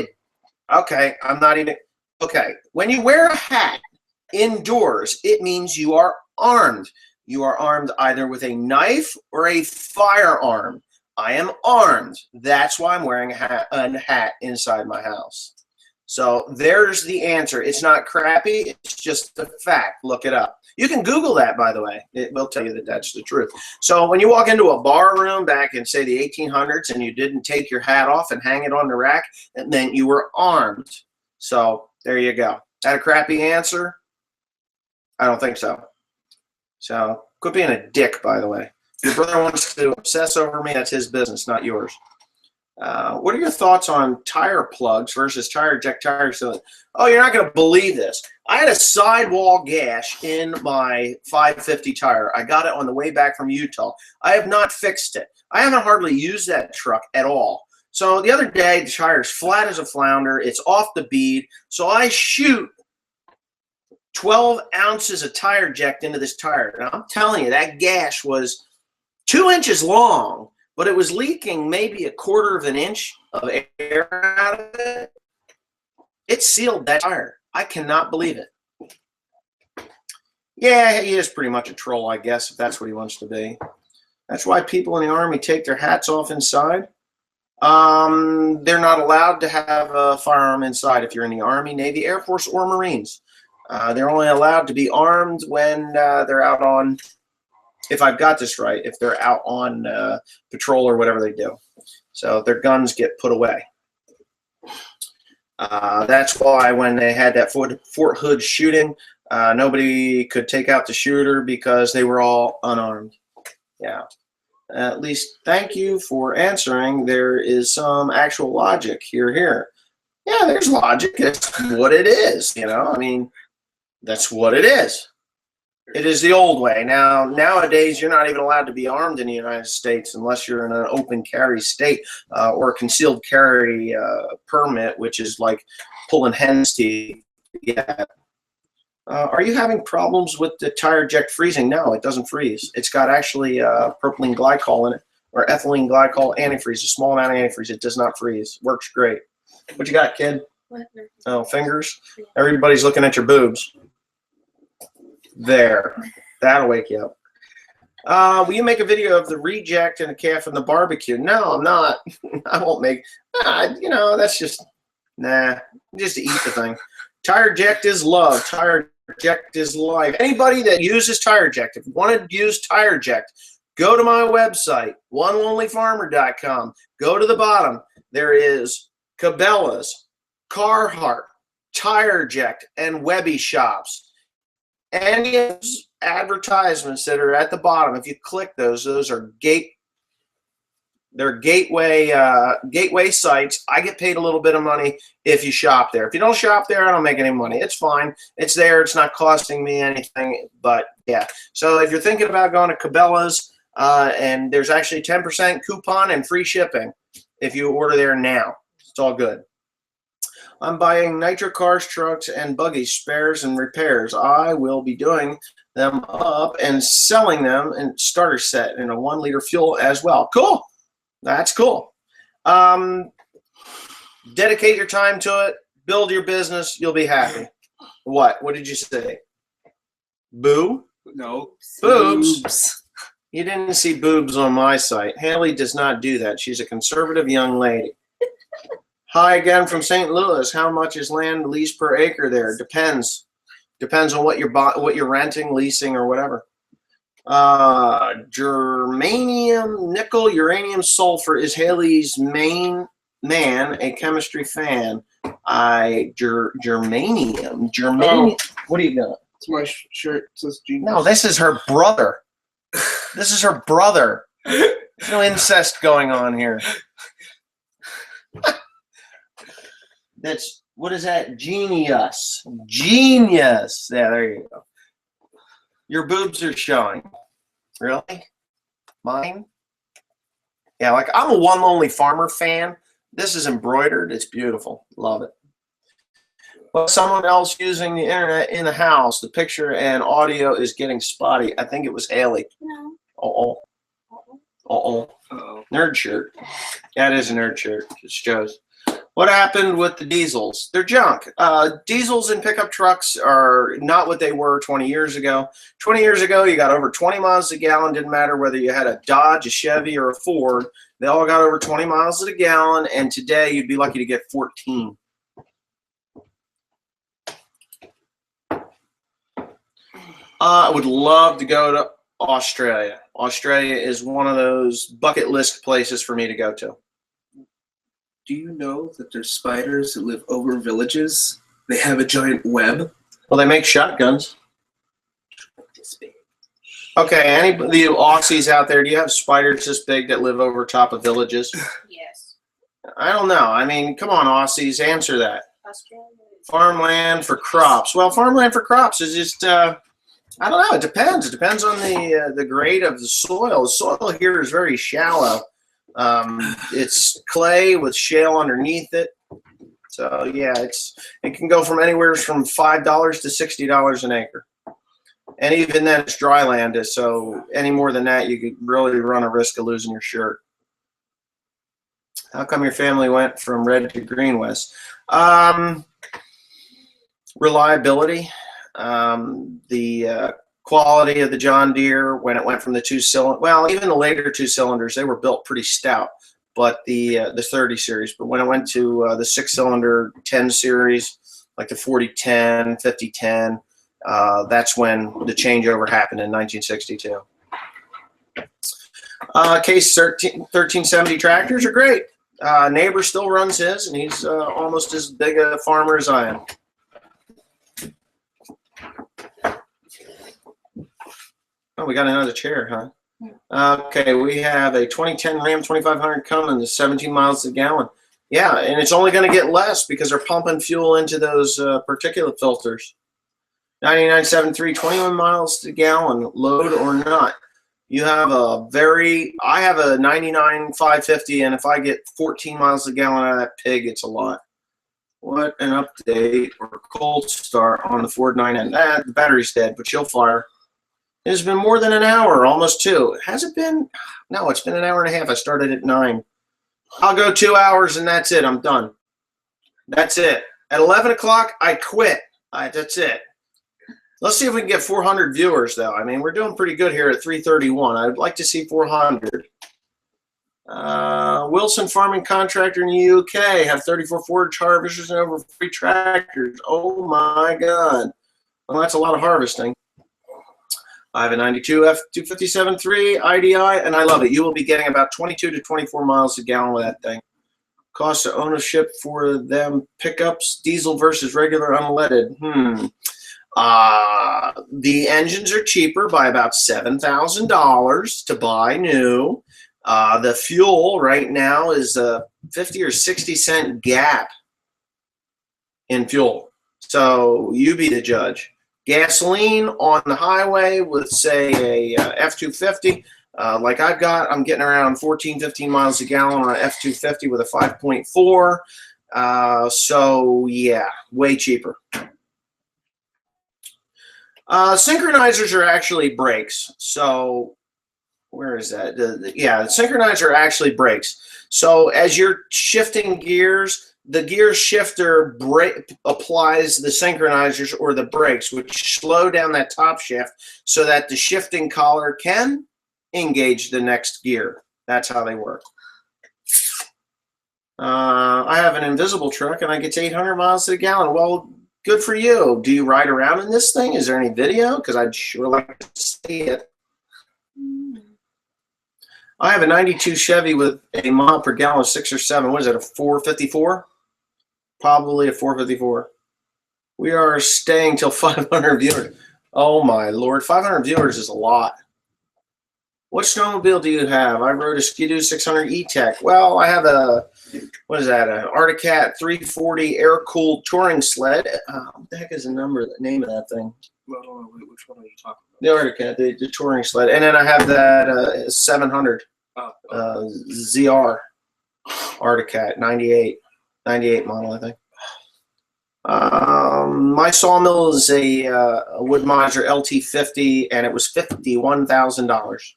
okay, I'm not even. Okay, when you wear a hat indoors, it means you are armed. You are armed either with a knife or a firearm. I am armed. That's why I'm wearing a hat inside my house. So there's the answer. It's not crappy. It's just a fact. Look it up. You can Google that, by the way. It will tell you that that's the truth. So when you walk into a bar room back in, say, the 1800s and you didn't take your hat off and hang it on the rack, it meant you were armed. So there you go. That a crappy answer? I don't think so. So quit being a dick, by the way. If your brother wants to obsess over me, that's his business, not yours. What are your thoughts on tire plugs versus tire eject tire sealant? Oh, you're not going to believe this. I had a sidewall gash in my 550 tire. I got it on the way back from Utah. I have not fixed it. I haven't hardly used that truck at all. So the other day, the tire's flat as a flounder. It's off the bead. So I shoot 12 ounces of tire eject into this tire. And I'm telling you, that gash was 2 inches long, but it was leaking maybe a quarter of an inch of air out of it. It sealed that tire. I cannot believe it. Yeah, he is pretty much a troll, I guess, if that's what he wants to be. That's why people in the Army take their hats off inside. They're not allowed to have a firearm inside if you're in the Army, Navy, Air Force, or Marines. They're only allowed to be armed when they're out on, if I've got this right, if they're out on patrol or whatever they do. So their guns get put away. That's why when they had that Fort Hood shooting, nobody could take out the shooter because they were all unarmed. Yeah. At least thank you for answering. There is some actual logic here. Yeah, there's logic. It's what it is, you know. I mean, that's what it is. It is the old way. Now, nowadays, you're not even allowed to be armed in the United States unless you're in an open carry state or a concealed carry permit, which is like pulling hen's teeth. Yeah. Are you having problems with the tire eject freezing? No, it doesn't freeze. It's got actually propylene glycol in it, or ethylene glycol antifreeze, a small amount of antifreeze. It does not freeze. Works great. What you got, kid? What? Oh, fingers? Everybody's looking at your boobs. There. That'll wake you up. Will you make a video of the reject and the calf and the barbecue? No, I'm not. I won't make. You know, that's just, nah. Just to eat the thing. Tire eject is love. Tire eject is life. Anybody that uses tire eject, if you want to use tire eject, go to my website, oneonlyfarmer.com. Go to the bottom. There is Cabela's, Carhartt, Tire Eject, and Webby shops. Any of those advertisements that are at the bottom, if you click those are gateway sites. I get paid a little bit of money if you shop there. If you don't shop there, I don't make any money. It's fine. It's there. It's not costing me anything. But yeah. So if you're thinking about going to Cabela's, and there's actually 10% coupon and free shipping if you order there now. It's all good. I'm buying nitro cars, trucks, and buggies, spares, and repairs. I will be doing them up and selling them in starter set in a 1-liter fuel as well. Cool. That's cool. Dedicate your time to it. Build your business. You'll be happy. What? What did you say? Boo? No. Boobs. You didn't see boobs on my site. Haley does not do that. She's a conservative young lady. Hi again from St. Louis. How much is land leased per acre there? Depends. Depends on what you're renting, leasing, or whatever. Germanium, nickel, uranium, sulfur is Haley's main man, a chemistry fan. Germanium. Oh. What do you got? It's my shirt. It says genius. No, this is her brother. This is her brother. There's no incest going on here. That's, what is that? Genius. Genius. Yeah, there you go. Your boobs are showing. Really? Mine? Yeah, like I'm a One Lonely Farmer fan. This is embroidered. It's beautiful. Love it. But someone else using the internet in the house, the picture and audio is getting spotty. I think it was Haley. No. Uh-oh. Uh-oh. Uh-oh. Nerd shirt. That is a nerd shirt. It shows. What happened with the diesels? They're junk. Diesels in pickup trucks are not what they were 20 years ago. 20 years ago, you got over 20 miles a gallon. Didn't matter whether you had a Dodge, a Chevy, or a Ford. They all got over 20 miles a gallon, and today you'd be lucky to get 14. I would love to go to Australia. Australia is one of those bucket list places for me to go to. Do you know that there's spiders that live over villages? They have a giant web. Well, they make shotguns. This big. Okay, any of you Aussies out there, do you have spiders this big that live over top of villages? Yes. I don't know. I mean, come on, Aussies, answer that. Australia. Farmland for crops. Well, farmland for crops is just, I don't know. It depends. It depends on the grade of the soil. The soil here is very shallow. It's clay with shale underneath it. So yeah, it can go from anywhere from $5 to $60 an acre. And even then, it's dry land. So any more than that, you could really run a risk of losing your shirt. How come your family went from red to green, Wes? Reliability. The quality of the John Deere when it went from the 2-cylinder. Well, even the later 2-cylinders, they were built pretty stout. But the 30 series. But when it went to the 6-cylinder 10 series, like the 4010, 5010. That's when the changeover happened in 1962. Case 1370 tractors are great. Neighbor still runs his, and he's almost as big a farmer as I am. Oh, we got another chair, huh? Okay, we have a 2010 Ram 2500 coming to 17 miles a gallon. Yeah, and it's only going to get less because they're pumping fuel into those particulate filters. 99.73, 21 miles a gallon, load or not. You have I have a 99 550, and if I get 14 miles a gallon out of that pig, it's a lot. What an update or cold start on the Ford 9N. The battery's dead, but she'll fire. It has been more than an hour, almost 2. Has it been? No, it's been an hour and a half. I started at 9. I'll go 2 hours, and that's it. I'm done. That's it. At 11 o'clock, I quit. That's it. Let's see if we can get 400 viewers, though. I mean, we're doing pretty good here at 331. I'd like to see 400. Wilson Farming Contractor in the UK have 34 forage harvesters and over 3 tractors. Oh, my God. Well, that's a lot of harvesting. I have a 92 F257.3 IDI, and I love it. You will be getting about 22 to 24 miles a gallon with that thing. Cost of ownership for them pickups, diesel versus regular unleaded. The engines are cheaper by about $7,000 to buy new. The fuel right now is a 50 or 60 cent gap in fuel. So you be the judge. Gasoline on the highway with, say, a F250, like I'm getting around 14, 15 miles a gallon on an F250 with a 5.4. So, yeah, way cheaper. Synchronizers are actually brakes. So, where is that? The synchronizer are actually brakes. So, as you're shifting gears, the gear shifter applies the synchronizers or the brakes, which slow down that top shift so that the shifting collar can engage the next gear. That's how they work. I have an invisible truck, and I get to 800 miles to the gallon. Well, good for you. Do you ride around in this thing? Is there any video? Because I'd sure like to see it. I have a 92 Chevy with a mile per gallon of 6 or 7. What is it, a 454? Probably a 454. We are staying till 500 viewers. Oh my Lord, 500 viewers is a lot. What snowmobile do you have? I rode a Ski-Doo 600 E-Tech. Well, I have a, what is that, an Arctic Cat 340 air-cooled touring sled. What the heck is the name of that thing? Well, which one are you talking about? The Arctic Cat, the touring sled. And then I have that 700 ZR Arctic Cat 98 model, I think. My sawmill is a Wood-Mizer LT50, and it was $51,000.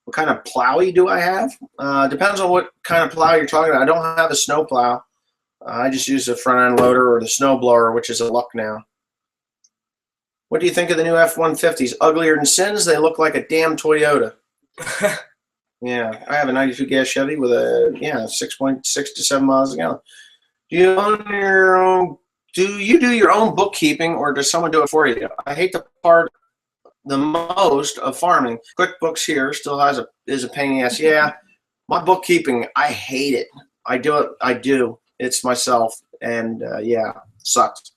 What kind of plowy do I have? Depends on what kind of plow you're talking about. I don't have a snow plow. I just use a front end loader or the snow blower, which is a Luck now. What do you think of the new F-150s? Uglier than sins? They look like a damn Toyota. Yeah, I have a 92 gas Chevy with a 6.6 to 7 miles a gallon. Do you own your own Do you do your own bookkeeping or does someone do it for you? I hate the part the most of farming. QuickBooks here still is a pain in the ass. Yeah, my bookkeeping, I hate it. I do it. I do. It's myself, and yeah, sucks.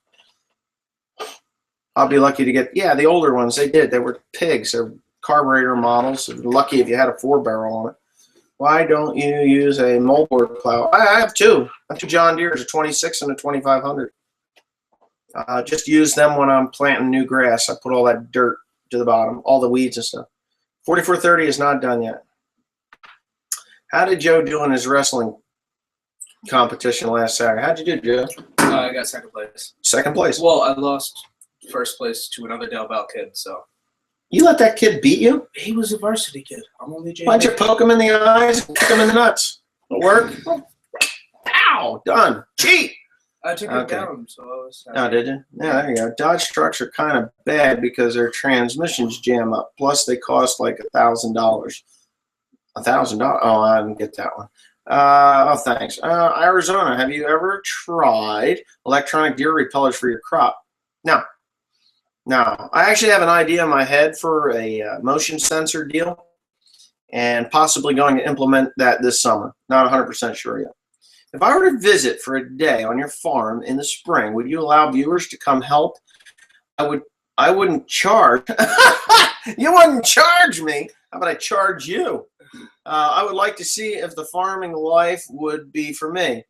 I'll be lucky to get the older ones. They did. They were pigs. They're carburetor models. Lucky if you had a 4-barrel on it. Why don't you use a moldboard plow? I have two. I have two John Deere's, a 26 and a 2500. Just use them when I'm planting new grass. I put all that dirt to the bottom, all the weeds and stuff. 4430 is not done yet. How did Joe do in his wrestling competition last Saturday? How'd you do, Joe? I got second place. Second place. Well, I lost first place to another Del Val kid, so. You let that kid beat you? He was a varsity kid. I'm only JV. Why'd you poke him in the eyes and kick him in the nuts? It'll work. Ow, done. Cheat. I took it down, so I was. Oh, did you? Yeah, there you go. Dodge trucks are kind of bad because their transmissions jam up. Plus, they cost like $1,000. $1,000? Oh, I didn't get that one. Oh, thanks. Arizona, have you ever tried electronic deer repellers for your crop? No. No. I actually have an idea in my head for a motion sensor deal and possibly going to implement that this summer. Not 100% sure yet. If I were to visit for a day on your farm in the spring, would you allow viewers to come help? I wouldn't charge. You wouldn't charge me. How about I charge you? I would like to see if the farming life would be for me.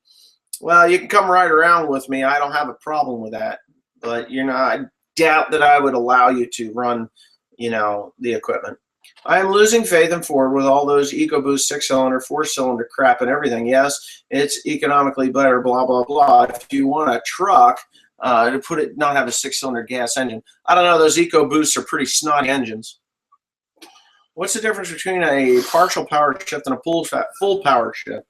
Well, you can come right around with me. I don't have a problem with that. But, I doubt that I would allow you to run, the equipment. I am losing faith in Ford with all those EcoBoost 6-cylinder, 4-cylinder crap and everything. Yes, it's economically better, blah, blah, blah. If you want a truck to not have a 6-cylinder gas engine. I don't know. Those EcoBoosts are pretty snotty engines. What's the difference between a partial power shift and a full power shift?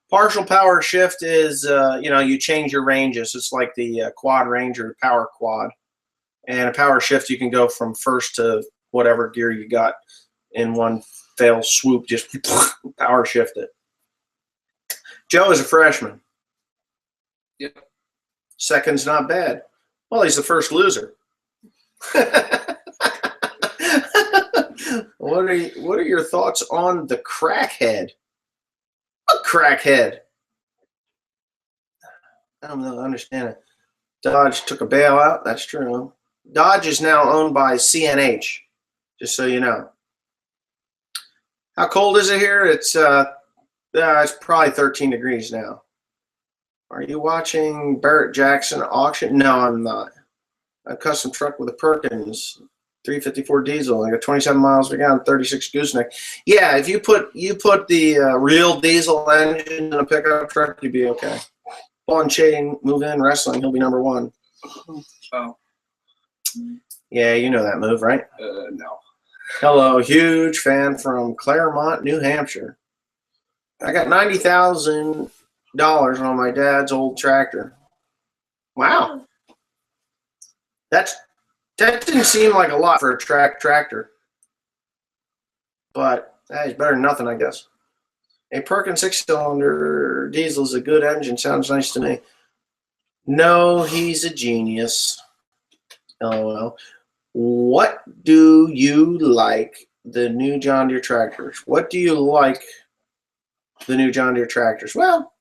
Partial power shift is, you change your ranges. It's like the quad range or power quad. And a power shift, you can go from first to whatever gear you got in one fell swoop, just power shift it. Joe is a freshman. Yep. Second's not bad. Well, he's the first loser. What are your thoughts on the crackhead? What crackhead? I don't really understand it. Dodge took a bailout. That's true. Dodge is now owned by CNH, just so you know. How cold is it here? It's probably 13 degrees now. Are you watching Barrett Jackson auction? No, I'm not. A custom truck with a Perkins 354 diesel. I got 27 miles per gallon, 36 gooseneck. Yeah, if you put the real diesel engine in a pickup truck, you'd be okay. Ball and chain, move in, wrestling, he'll be number one. Oh. Yeah, you know that move, right? No. Hello, huge fan from Claremont, New Hampshire. I got $90,000 on my dad's old tractor. Wow. That didn't seem like a lot for a tractor. But it's better than nothing, I guess. A Perkins 6-cylinder diesel is a good engine. Sounds nice to me. No, he's a genius. LOL. What do you like the new John Deere tractors? What do you like the new John Deere tractors? Well,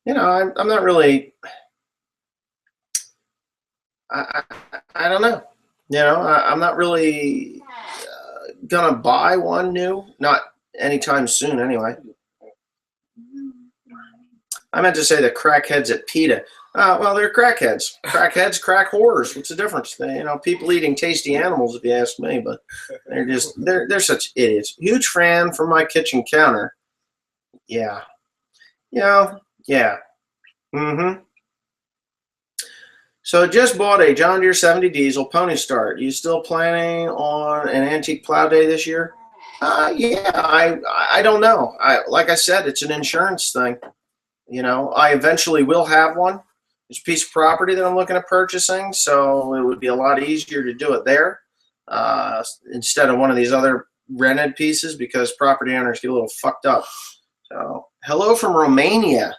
I'm not really. I don't know. I'm not really gonna buy one new. Not anytime soon, anyway. I meant to say the crackheads at PETA. Well, they're crackheads. Crackheads, crack whores. What's the difference? People eating tasty animals, if you ask me, but they're such idiots. Huge fan from my kitchen counter. Yeah. Yeah. Mm-hmm. So just bought a John Deere 70 diesel pony start. You still planning on an antique plow day this year? Yeah, I don't know. Like I said, it's an insurance thing. I eventually will have one. It's a piece of property that I'm looking at purchasing, so it would be a lot easier to do it there instead of one of these other rented pieces because property owners get a little fucked up. So, hello from Romania.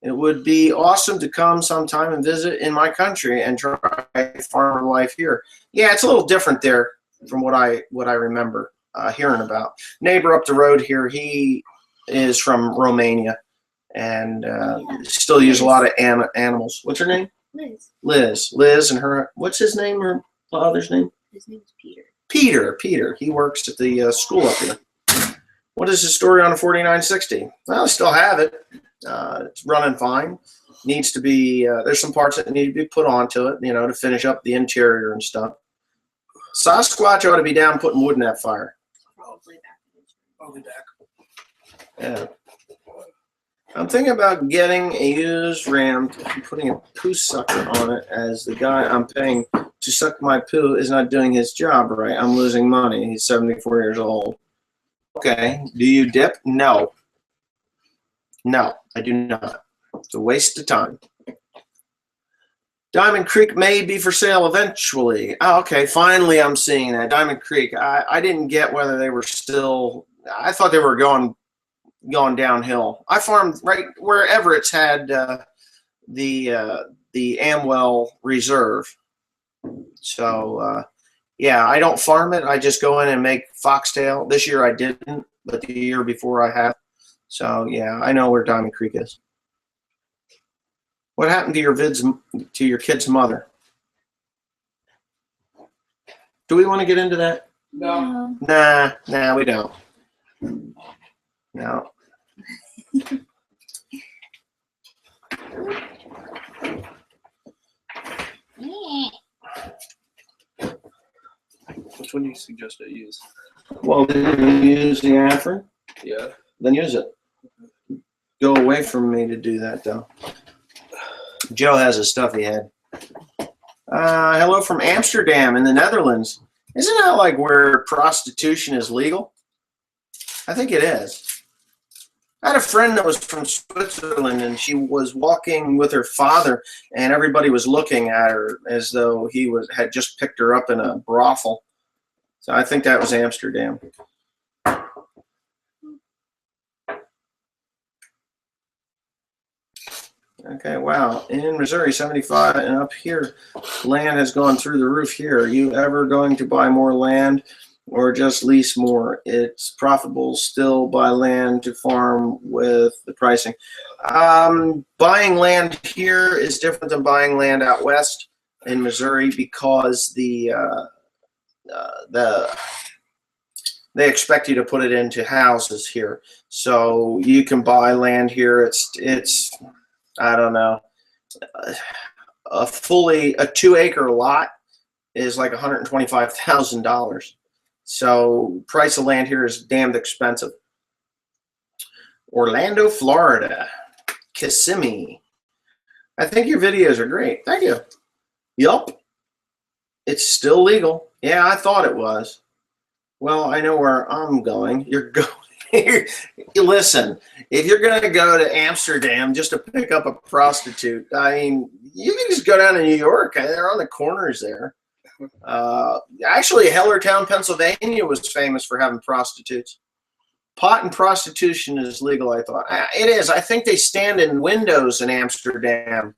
It would be awesome to come sometime and visit in my country and try farmer life here. Yeah, it's a little different there from what I remember hearing about. Neighbor up the road here, he is from Romania and still use a lot of animals. What's her name? Liz. Liz and her, what's his name, her father's name? His name is Peter. Peter. He works at the school up here. What is the story on the 4960? Well, I still have it. It's running fine. Needs to be, there's some parts that need to be put onto it, you know, to finish up the interior and stuff. Sasquatch ought to be down putting wood in that fire. Probably back. Yeah. I'm thinking about getting a used ram, putting a poo sucker on it, as the guy I'm paying to suck my poo is not doing his job right. I'm losing money. He's 74 years old. Okay. Do you dip? No. No, I do not. It's a waste of time. Diamond Creek may be for sale eventually. Oh, okay, finally I'm seeing that. Diamond Creek. I didn't get whether they were still, I thought they were gone downhill. I farmed right wherever it's had the Amwell Reserve. So yeah, I don't farm it. I just go in and make foxtail. This year I didn't, but the year before I have. So yeah, I know where Diamond Creek is. What happened to your kid's mother? Do we want to get into that? No. Nah, we don't. No. Which one do you suggest I use? Well, did you use the Afrin? Yeah. Then use it. Go away from me to do that, though. Joe has a stuffy head. Hello from Amsterdam in the Netherlands. Isn't that like where prostitution is legal? I think it is. I had a friend that was from Switzerland, and she was walking with her father, and everybody was looking at her as though he had just picked her up in a brothel. So I think that was Amsterdam. Okay, wow. In Missouri, 75 and up here, land has gone through the roof here. Are you ever going to buy more land or just lease more? It's profitable still buy land to farm with the pricing. Buying land here is different than buying land out west in Missouri because they expect you to put it into houses here. So you can buy land here. It's I don't know. A 2-acre lot is like $125,000. So price of land here is damned expensive. Orlando, Florida. Kissimmee. I think your videos are great. Thank you. Yup. It's still legal. Yeah, I thought it was. Well, I know where I'm going. You're going. Listen, if you're going to go to Amsterdam just to pick up a prostitute, I mean, you can just go down to New York. They're on the corners there. Actually, Hellertown, Pennsylvania was famous for having prostitutes. Pot and prostitution is legal, I thought. It is. I think they stand in windows in Amsterdam.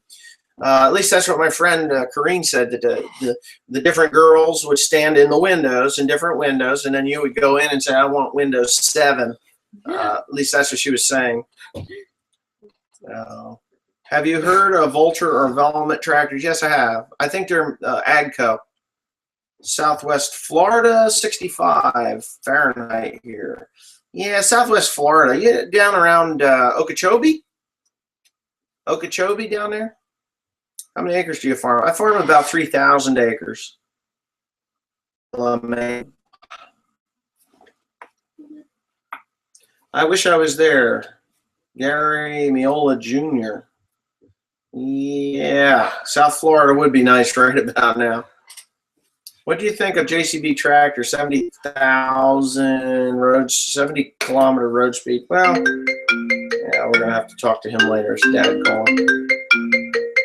At least that's what my friend Corrine said, that the different girls would stand in the windows, in different windows, and then you would go in and say, I want Windows 7. At least that's what she was saying. Have you heard of Vulture or Velvet tractors? Yes, I have. I think they're Agco. Southwest Florida, 65 Fahrenheit here. Yeah, Southwest Florida. Yeah, down around Okeechobee? Okeechobee down there? How many acres do you farm? I farm about 3,000 acres. I wish I was there. Gary Miola Jr. Yeah, South Florida would be nice right about now. What do you think of JCB tractor? 70,000 roads, 70-kilometer road speed. Well, yeah, we're gonna have to talk to him later. His dad calling.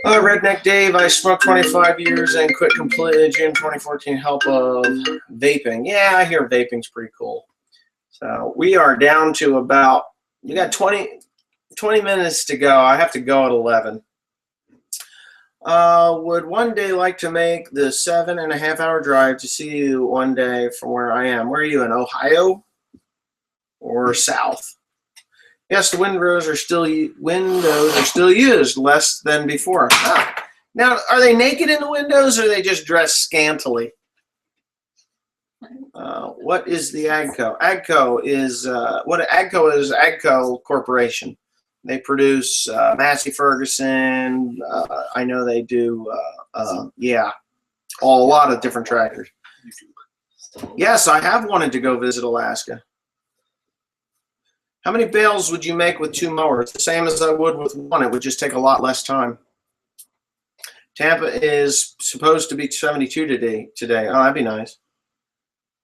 Redneck Dave, I smoked 25 years and quit completely June 2014. Help of vaping. Yeah, I hear vaping's pretty cool. So we are down to about, we got 20 20 minutes to go. I have to go at 11. Would one day like to make the 7.5-hour drive to see you one day from where I am. Where are you, in Ohio or south? Yes, the windows are still used, less than before. Ah. Now, are they naked in the windows, or are they just dressed scantily? What is the AGCO? AGCO is AGCO Corporation. They produce Massey Ferguson. I know they do. A lot of different tractors. Yes, I have wanted to go visit Alaska. How many bales would you make with 2 mowers? The same as I would with one. It would just take a lot less time. Tampa is supposed to be 72 today. Oh, that'd be nice.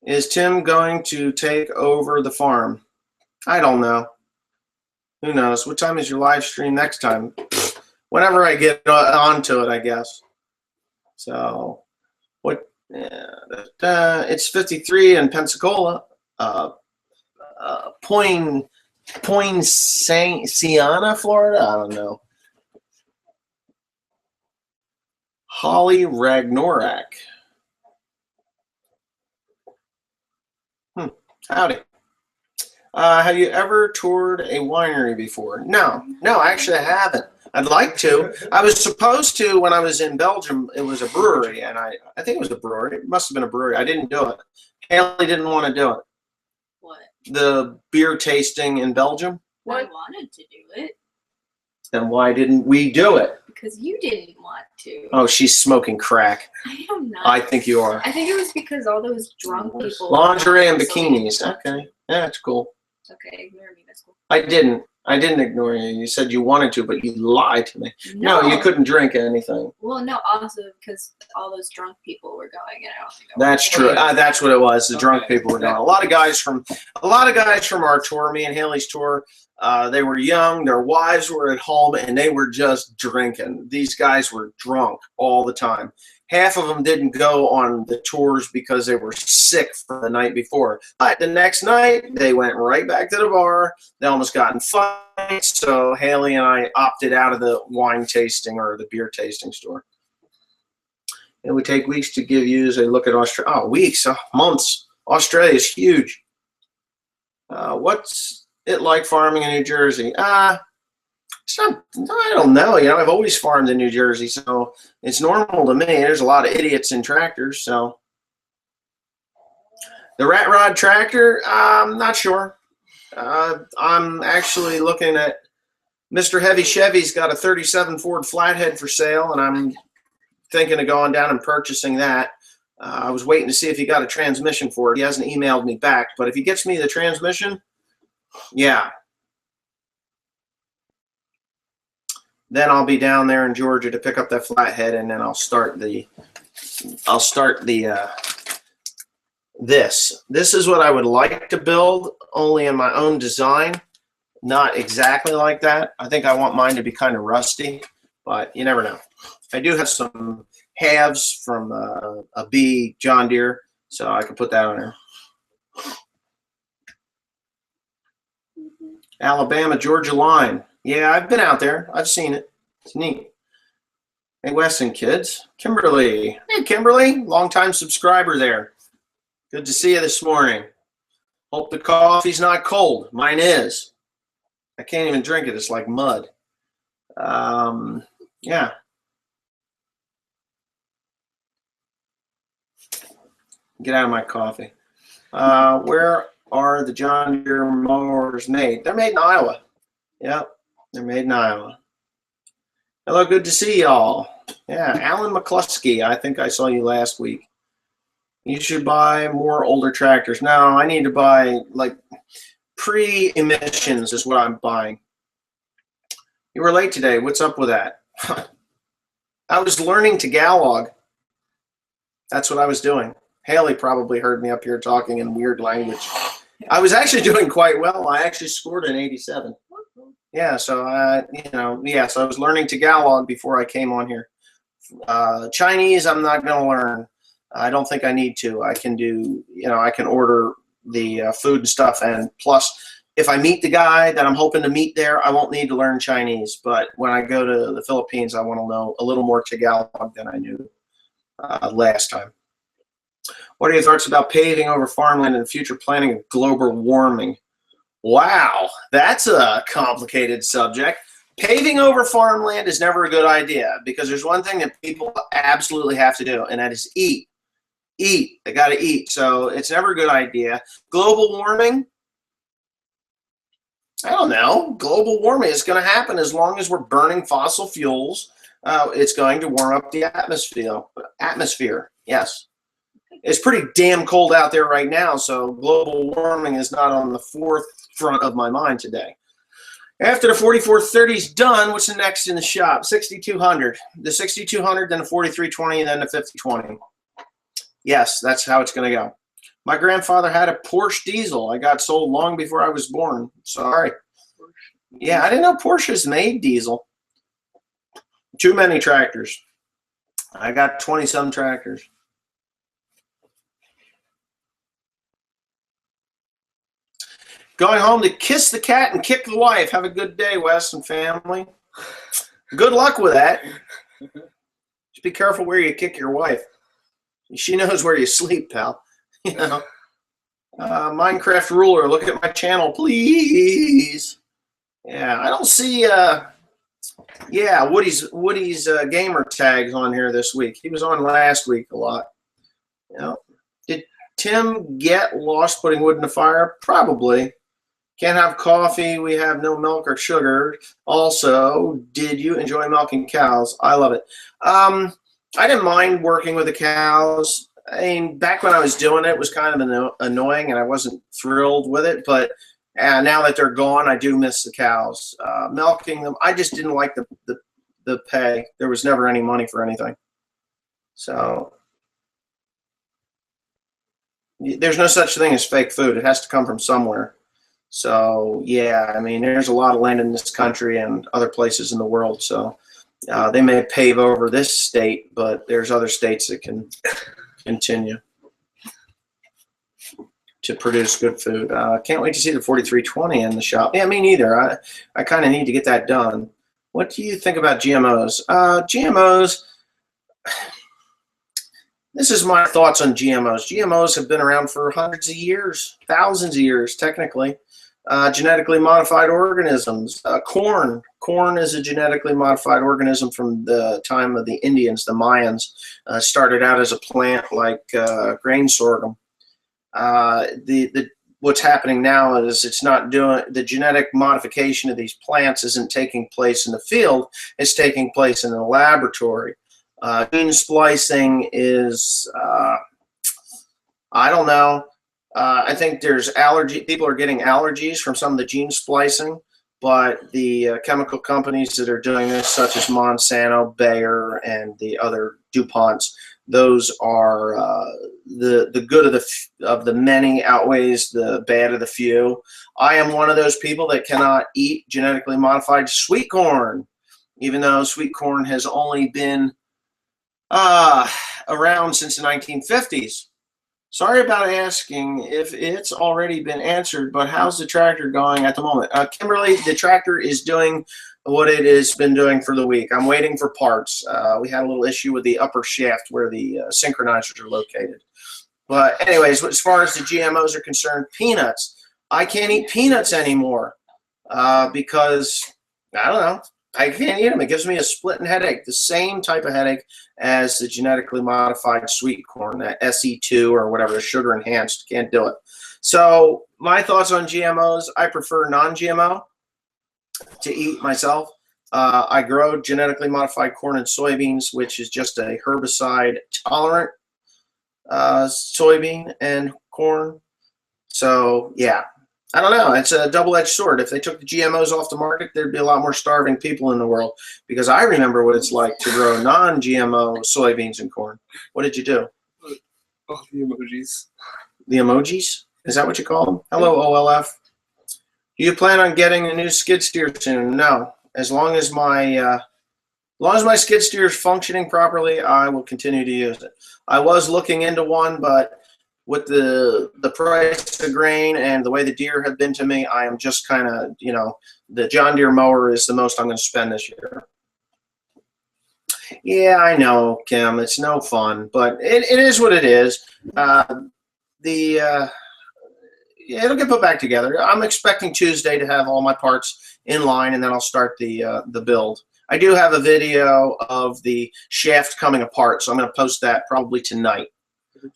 Is Tim going to take over the farm? I don't know. Who knows? What time is your live stream next time? Whenever I get onto it, I guess. So, what? It's 53 in Pensacola. Poinciana, Florida? I don't know. Holly Ragnorak. Howdy. Have you ever toured a winery before? No, actually I haven't. I'd like to. I was supposed to when I was in Belgium. It was a brewery, and I think it was a brewery. It must have been a brewery. I didn't do it. Haley didn't want to do it. What? The beer tasting in Belgium. I wanted to do it. Then why didn't we do it? Because you didn't want to. Oh, she's smoking crack. I am not. I think you are. I think it was because all those drunk people. Lingerie and bikinis. Okay. Yeah, that's cool. Okay, ignore me. That's cool. I didn't ignore you. You said you wanted to, but you lied to me. No, you couldn't drink anything. Well, no, also because all those drunk people were going, and I don't think that's true. That's what it was. The drunk people were going. A lot of guys from our tour, me and Haley's tour, they were young. Their wives were at home, and they were just drinking. These guys were drunk all the time. Half of them didn't go on the tours because they were sick from the night before. But the next night, they went right back to the bar. They almost got in fights. So Haley and I opted out of the wine tasting or the beer tasting store. It would take weeks to give you a look at Australia. Oh, weeks, months. Australia is huge. What's it like farming in New Jersey? It's not, I don't know. I've always farmed in New Jersey, so it's normal to me. There's a lot of idiots in tractors, so. The Rat Rod tractor, I'm not sure. I'm actually looking at Mr. Heavy Chevy's got a 37 Ford Flathead for sale, and I'm thinking of going down and purchasing that. I was waiting to see if he got a transmission for it. He hasn't emailed me back, but if he gets me the transmission, yeah. Then I'll be down there in Georgia to pick up that Flathead, and then I'll start this. This is what I would like to build, only in my own design. Not exactly like that. I think I want mine to be kind of rusty, but you never know. I do have some halves from a B John Deere, so I can put that on there. Alabama, Georgia line. Yeah, I've been out there. I've seen it. It's neat. Hey, Weston kids. Kimberly. Hey, Kimberly. Long-time subscriber there. Good to see you this morning. Hope the coffee's not cold. Mine is. I can't even drink it. It's like mud. Yeah. Get out of my coffee. Where are the John Deere mowers made? They're made in Iowa. Yep, they're made in Iowa. Hello, good to see y'all. Yeah, Alan McCluskey. I think I saw you last week. You should buy more older tractors. No, I need to buy, like, pre-emissions is what I'm buying. You were late today. What's up with that? I was learning to Tagalog. That's what I was doing. Haley probably heard me up here talking in weird language. I was actually doing quite well. I actually scored an 87. Yeah, so, so I was learning Tagalog before I came on here. Chinese, I'm not going to learn. I don't think I need to. I can do, I can order the food and stuff, and plus if I meet the guy that I'm hoping to meet there, I won't need to learn Chinese. But when I go to the Philippines, I want to know a little more Tagalog than I knew last time. What are your thoughts about paving over farmland and future planning of global warming? Wow, that's a complicated subject. Paving over farmland is never a good idea because there's one thing that people absolutely have to do, and that is eat. Eat. They got to eat. So it's never a good idea. Global warming? I don't know. Global warming is going to happen as long as we're burning fossil fuels. It's going to warm up the atmosphere. Yes. It's pretty damn cold out there right now, so global warming is not on the forefront of my mind today. After the 4430 is done, what's the next in the shop? 6200. The 6200, then the 4320, then the 5020. Yes, that's how it's going to go. My grandfather had a Porsche diesel. I got sold long before I was born. Sorry. Yeah, I didn't know Porsches made diesel. Too many tractors. I got 20-some tractors. Going home to kiss the cat and kick the wife. Have a good day, Wes and family. Good luck with that. Just be careful where you kick your wife. She knows where you sleep, pal. You know. Minecraft ruler, look at my channel, please. Yeah, I don't see. Yeah, Woody's gamer tags on here this week. He was on last week a lot. You know, did Tim get lost putting wood in the fire? Probably. Can't have coffee. We have no milk or sugar. Also, did you enjoy milking cows? I love it. I didn't mind working with the cows. I mean, back when I was doing it, it was kind of annoying, and I wasn't thrilled with it. But now that they're gone, I do miss the cows. Milking them, I just didn't like the pay. There was never any money for anything. So there's no such thing as fake food. It has to come from somewhere. So, yeah, I mean, there's a lot of land in this country and other places in the world. So they may pave over this state, but there's other states that can continue to produce good food. Can't wait to see the 4320 in the shop. Yeah, me neither. I kind of need to get that done. What do you think about GMOs? GMOs, this is my thoughts on GMOs. GMOs have been around for hundreds of years, thousands of years, technically. Genetically modified organisms. Corn. Corn is a genetically modified organism from the time of the Indians, the Mayans. Started out as a plant like grain sorghum. What's happening now is it's not doing, the genetic modification of these plants isn't taking place in the field. It's taking place in the laboratory. Gene splicing is, I don't know. I think there's people are getting allergies from some of the gene splicing, but the chemical companies that are doing this, such as Monsanto, Bayer, and the other DuPonts, those are the good of the many outweighs the bad of the few. I am one of those people that cannot eat genetically modified sweet corn, even though sweet corn has only been around since the 1950s. Sorry about asking if it's already been answered, but how's the tractor going at the moment? Kimberly, the tractor is doing what it has been doing for the week. I'm waiting for parts. We had a little issue with the upper shaft where the synchronizers are located. But anyways, as far as the GMOs are concerned, peanuts. I can't eat peanuts anymore because, I don't know, I can't eat them. It gives me a splitting headache, the same type of headache as the genetically modified sweet corn, that SE2 or whatever, the sugar enhanced. Can't do it. So my thoughts on GMOs, I prefer non-GMO to eat myself. I grow genetically modified corn and soybeans, which is just a herbicide tolerant soybean and corn. So yeah. I don't know. It's a double-edged sword. If they took the GMOs off the market, there'd be a lot more starving people in the world. Because I remember what it's like to grow non-GMO soybeans and corn. What did you do? Oh, the emojis. The emojis? Is that what you call them? Hello, OLF. Do you plan on getting a new skid steer soon? No. As long as my skid steer is functioning properly, I will continue to use it. I was looking into one, but with the price of grain and the way the deer have been to me, I am just kind of, you know, the John Deere mower is the most I'm going to spend this year. Yeah, I know, Kim. It's no fun, but it is what it is. It'll get put back together. I'm expecting Tuesday to have all my parts in line, and then I'll start the build. I do have a video of the shaft coming apart, so I'm going to post that probably tonight.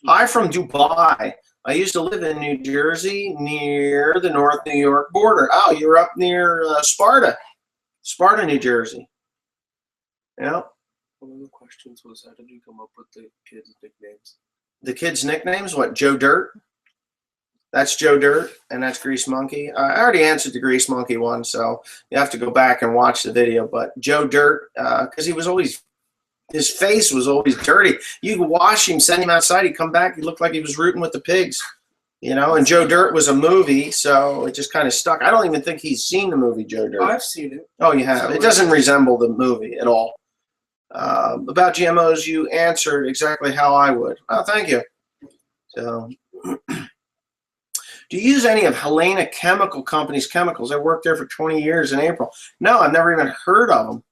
Hi from Dubai. I used to live in New Jersey near the North New York border. Oh, you're up near Sparta, New Jersey. Yeah. One of the questions was, how did you come up with the kids' nicknames? The kids' nicknames? What, Joe Dirt? That's Joe Dirt, and that's Grease Monkey. I already answered the Grease Monkey one, so you have to go back and watch the video. But Joe Dirt, because he was always, his face was always dirty. You could wash him, send him outside, he'd come back, he looked like he was rooting with the pigs. You know, and Joe Dirt was a movie, so it just kind of stuck. I don't even think he's seen the movie Joe Dirt. I've seen it. Oh, you have? It doesn't resemble the movie at all. About GMOs, you answered exactly how I would. Oh, thank you. So, do you use any of Helena Chemical Company's chemicals? I worked there for 20 years in April. No, I've never even heard of them.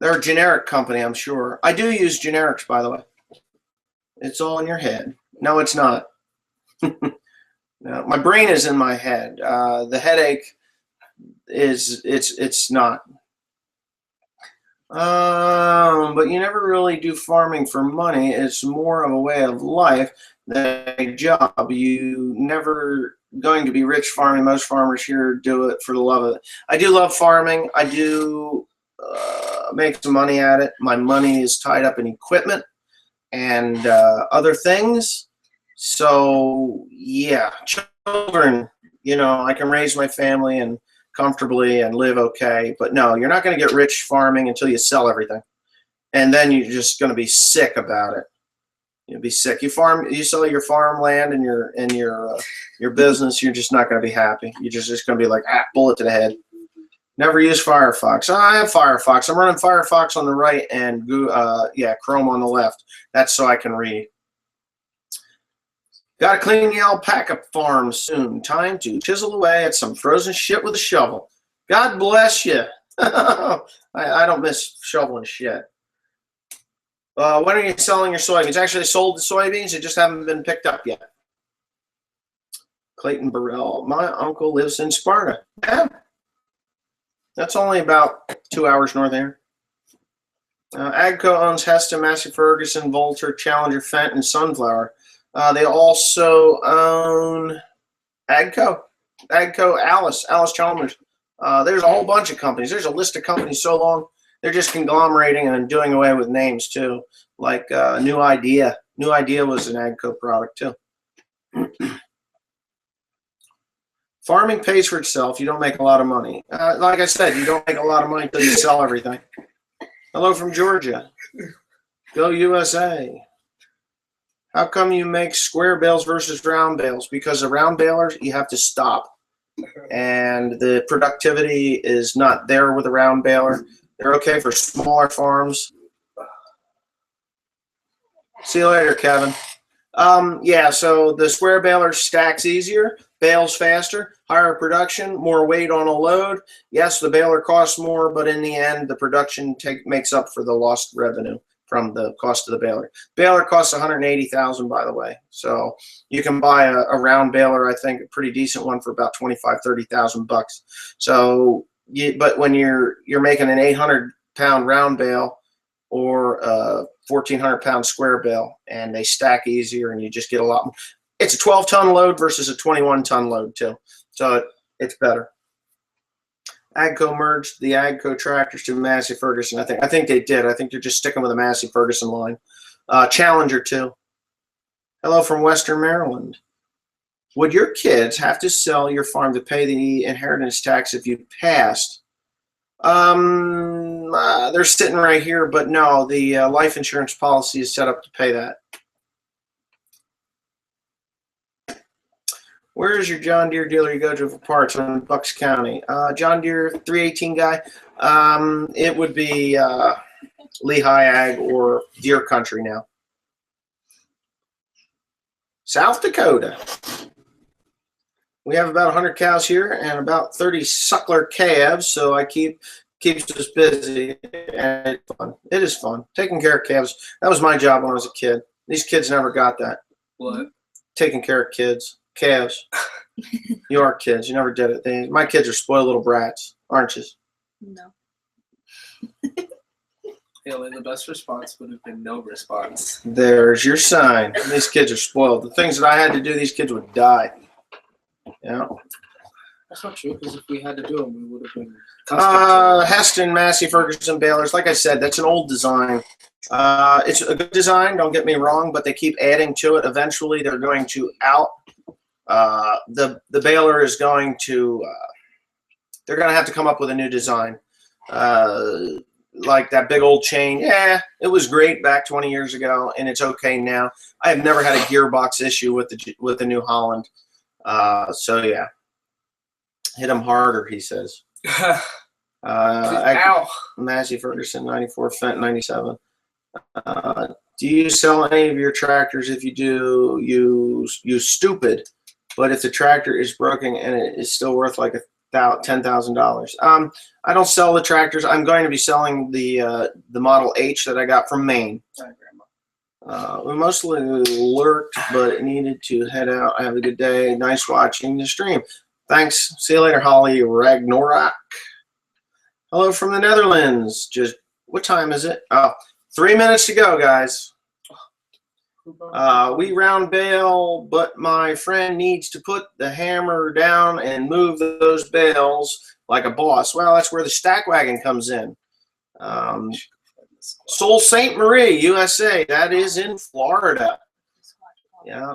They're a generic company, I'm sure. I do use generics, by the way. It's all in your head. No, it's not. No, my brain is in my head. The headache is, it's not. But you never really do farming for money. It's more of a way of life than a job. You never going to be rich farming. Most farmers here do it for the love of it. I do love farming. I do make some money at it. My money is tied up in equipment and other things. So yeah, children, you know, I can raise my family and comfortably and live okay. But no, you're not going to get rich farming until you sell everything. And then you're just going to be sick about it. You'll be sick. You sell your farmland and your business, you're just not going to be happy. You're just going to be like, bullet to the head. Never use Firefox. Oh, I have Firefox. I'm running Firefox on the right and Chrome on the left. That's so I can read. Got to clean the alpaca farm soon. Time to chisel away at some frozen shit with a shovel. God bless you. I don't miss shoveling shit. When are you selling your soybeans? Actually, I sold the soybeans. They just haven't been picked up yet. Clayton Burrell. My uncle lives in Sparta. Yeah. That's only about 2 hours north of here. Agco owns Heston, Massey Ferguson, Volter, Challenger, Fenton, and Sunflower. They also own Agco, Alice Chalmers. There's a whole bunch of companies. There's a list of companies so long. They're just conglomerating and doing away with names too. Like New Idea. New Idea was an Agco product too. Farming pays for itself. You don't make a lot of money. Like I said, you don't make a lot of money until you sell everything. Hello from Georgia. Go USA. How come you make square bales versus round bales? Because the round balers, you have to stop. And the productivity is not there with a round baler. They're okay for smaller farms. See you later, Kevin. Yeah, so the square baler stacks easier, bales faster, higher production, more weight on a load. Yes, the baler costs more, but in the end, the production makes up for the lost revenue from the cost of the baler. Baler costs $180,000, by the way. So you can buy a round baler, I think, a pretty decent one for about $25,000–$30,000. So, but when you're making an 800-pound round bale or a 1,400-pound square bale, and they stack easier, and you just get a lot more. It's a 12-ton load versus a 21-ton load too, so it's better. Agco merged the Agco tractors to Massey Ferguson. I think they did. I think they're just sticking with the Massey Ferguson line. Challenger too. Hello from Western Maryland. Would your kids have to sell your farm to pay the inheritance tax if you passed? They're sitting right here, but no, the life insurance policy is set up to pay that. Where is your John Deere dealer you go to for parts in Bucks County? John Deere 318 guy. It would be Lehigh Ag or Deere Country now. South Dakota. We have about 100 cows here and about 30 suckler calves, so I keeps us busy, and it's fun. It is fun. Taking care of calves. That was my job when I was a kid. These kids never got that. What? Taking care of kids. Calves. You are kids. You never did it. My kids are spoiled little brats, aren't you? No. Haley, the best response would have been no response. There's your sign. These kids are spoiled. The things that I had to do, these kids would die. Yeah. That's not true, because if we had to do them, we would have been Heston, Massey, Ferguson, Baylor's. Like I said, that's an old design. It's a good design, don't get me wrong, but they keep adding to it. Eventually, they're going to the Baylor is going to, they're going to have to come up with a new design. Like that big old chain. Yeah, it was great back 20 years ago, and it's okay now. I have never had a gearbox issue with the New Holland. So, yeah. Hit him harder, he says. Ow. Massey Ferguson, 94, Fenton, 97. Do you sell any of your tractors? If you do, you stupid. But if the tractor is broken and it is still worth like $10,000. I don't sell the tractors. I'm going to be selling the Model H that I got from Maine. We mostly lurked, but needed to head out. Have a good day. Nice watching the stream. Thanks. See you later, Holly Ragnarok. Hello from the Netherlands. Just what time is it? 3 minutes to go, guys. We round bale, but my friend needs to put the hammer down and move those bales like a boss. Well, that's where the stack wagon comes in. Sault Ste. Marie, USA. That is in Florida. Yeah.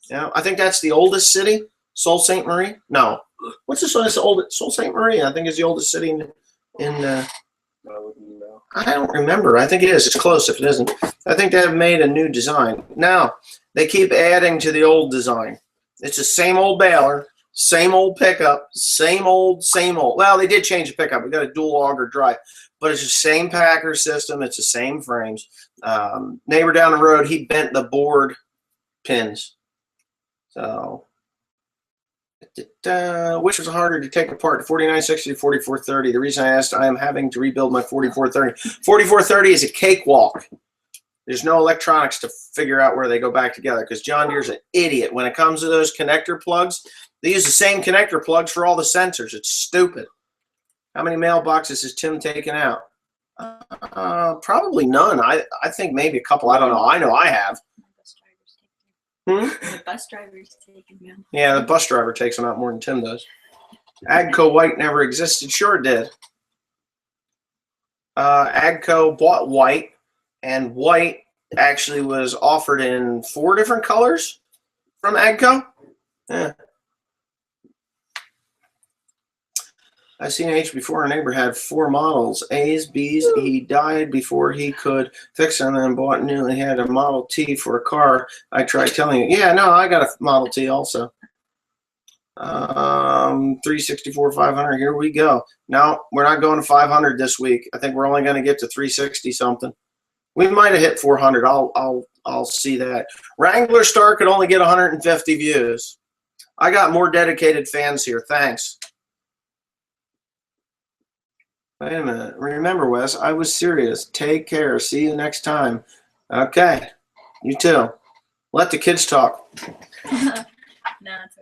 Yeah. I think that's the oldest city. Sault Ste. Marie? No. What's this one? It's old. Sault Ste. Marie, I think, is the oldest city in I don't remember. I think it is. It's close if it isn't. I think they have made a new design. Now, they keep adding to the old design. It's the same old baler, same old pickup, same old. Well, they did change the pickup. We got a dual auger drive, but it's the same packer system. It's the same frames. Neighbor down the road, he bent the board pins. So, which was harder to take apart, the 4960 or 4430? The reason I asked, I am having to rebuild my 4430. 4430 is a cakewalk. There's no electronics to figure out where they go back together because John Deere's an idiot. When it comes to those connector plugs, they use the same connector plugs for all the sensors. It's stupid. How many mailboxes has Tim taken out? Probably none. I think maybe a couple. I don't know. I know I have. The bus driver's taking them. Yeah, the bus driver takes them out more than Tim does. Agco White never existed. Sure it did. Agco bought White, and White actually was offered in 4 different colors from Agco. Yeah. I've seen H before. Our neighbor had 4 models, A's, B's. He died before he could fix them and bought new. He had a Model T for a car. I tried telling you. Yeah, no, I got a Model T also. 364, 500. Here we go. No, we're not going to 500 this week. I think we're only going to get to 360 something. We might have hit 400. I'll see that. Wrangler Star could only get 150 views. I got more dedicated fans here. Thanks. Wait a minute. Remember, Wes, I was serious. Take care. See you next time. Okay. You too. Let the kids talk. No, it's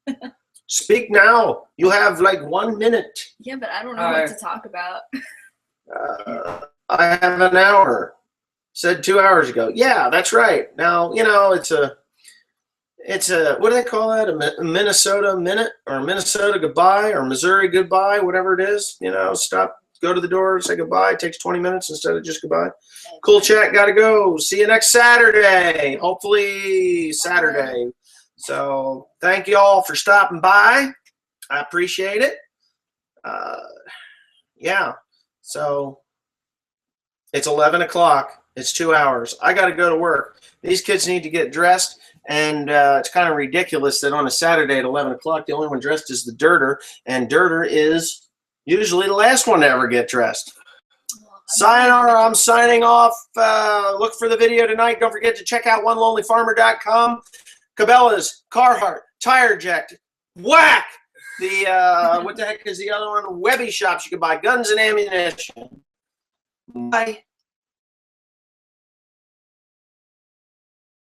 okay. Speak now. You have like 1 minute. Yeah, but I don't know what to talk about. I have an hour. Said 2 hours ago. Yeah, that's right. Now, you know, it's a, what do they call that? A Minnesota minute or Minnesota goodbye or Missouri goodbye, whatever it is. You know, stop, go to the door, say goodbye. It takes 20 minutes instead of just goodbye. Cool chat, got to go. See you next Saturday. Hopefully Saturday. So thank you all for stopping by. I appreciate it. Yeah. So it's 11 o'clock. It's 2 hours. I got to go to work. These kids need to get dressed. And it's kind of ridiculous that on a Saturday at 11 o'clock, the only one dressed is the dirter. And dirter is usually the last one to ever get dressed. Well, Sayonara, I'm signing off. Look for the video tonight. Don't forget to check out onelonelyfarmer.com. Cabela's, Carhartt, Tire Jack, Whack. The what the heck is the other one? Webby shops. You can buy guns and ammunition. Bye.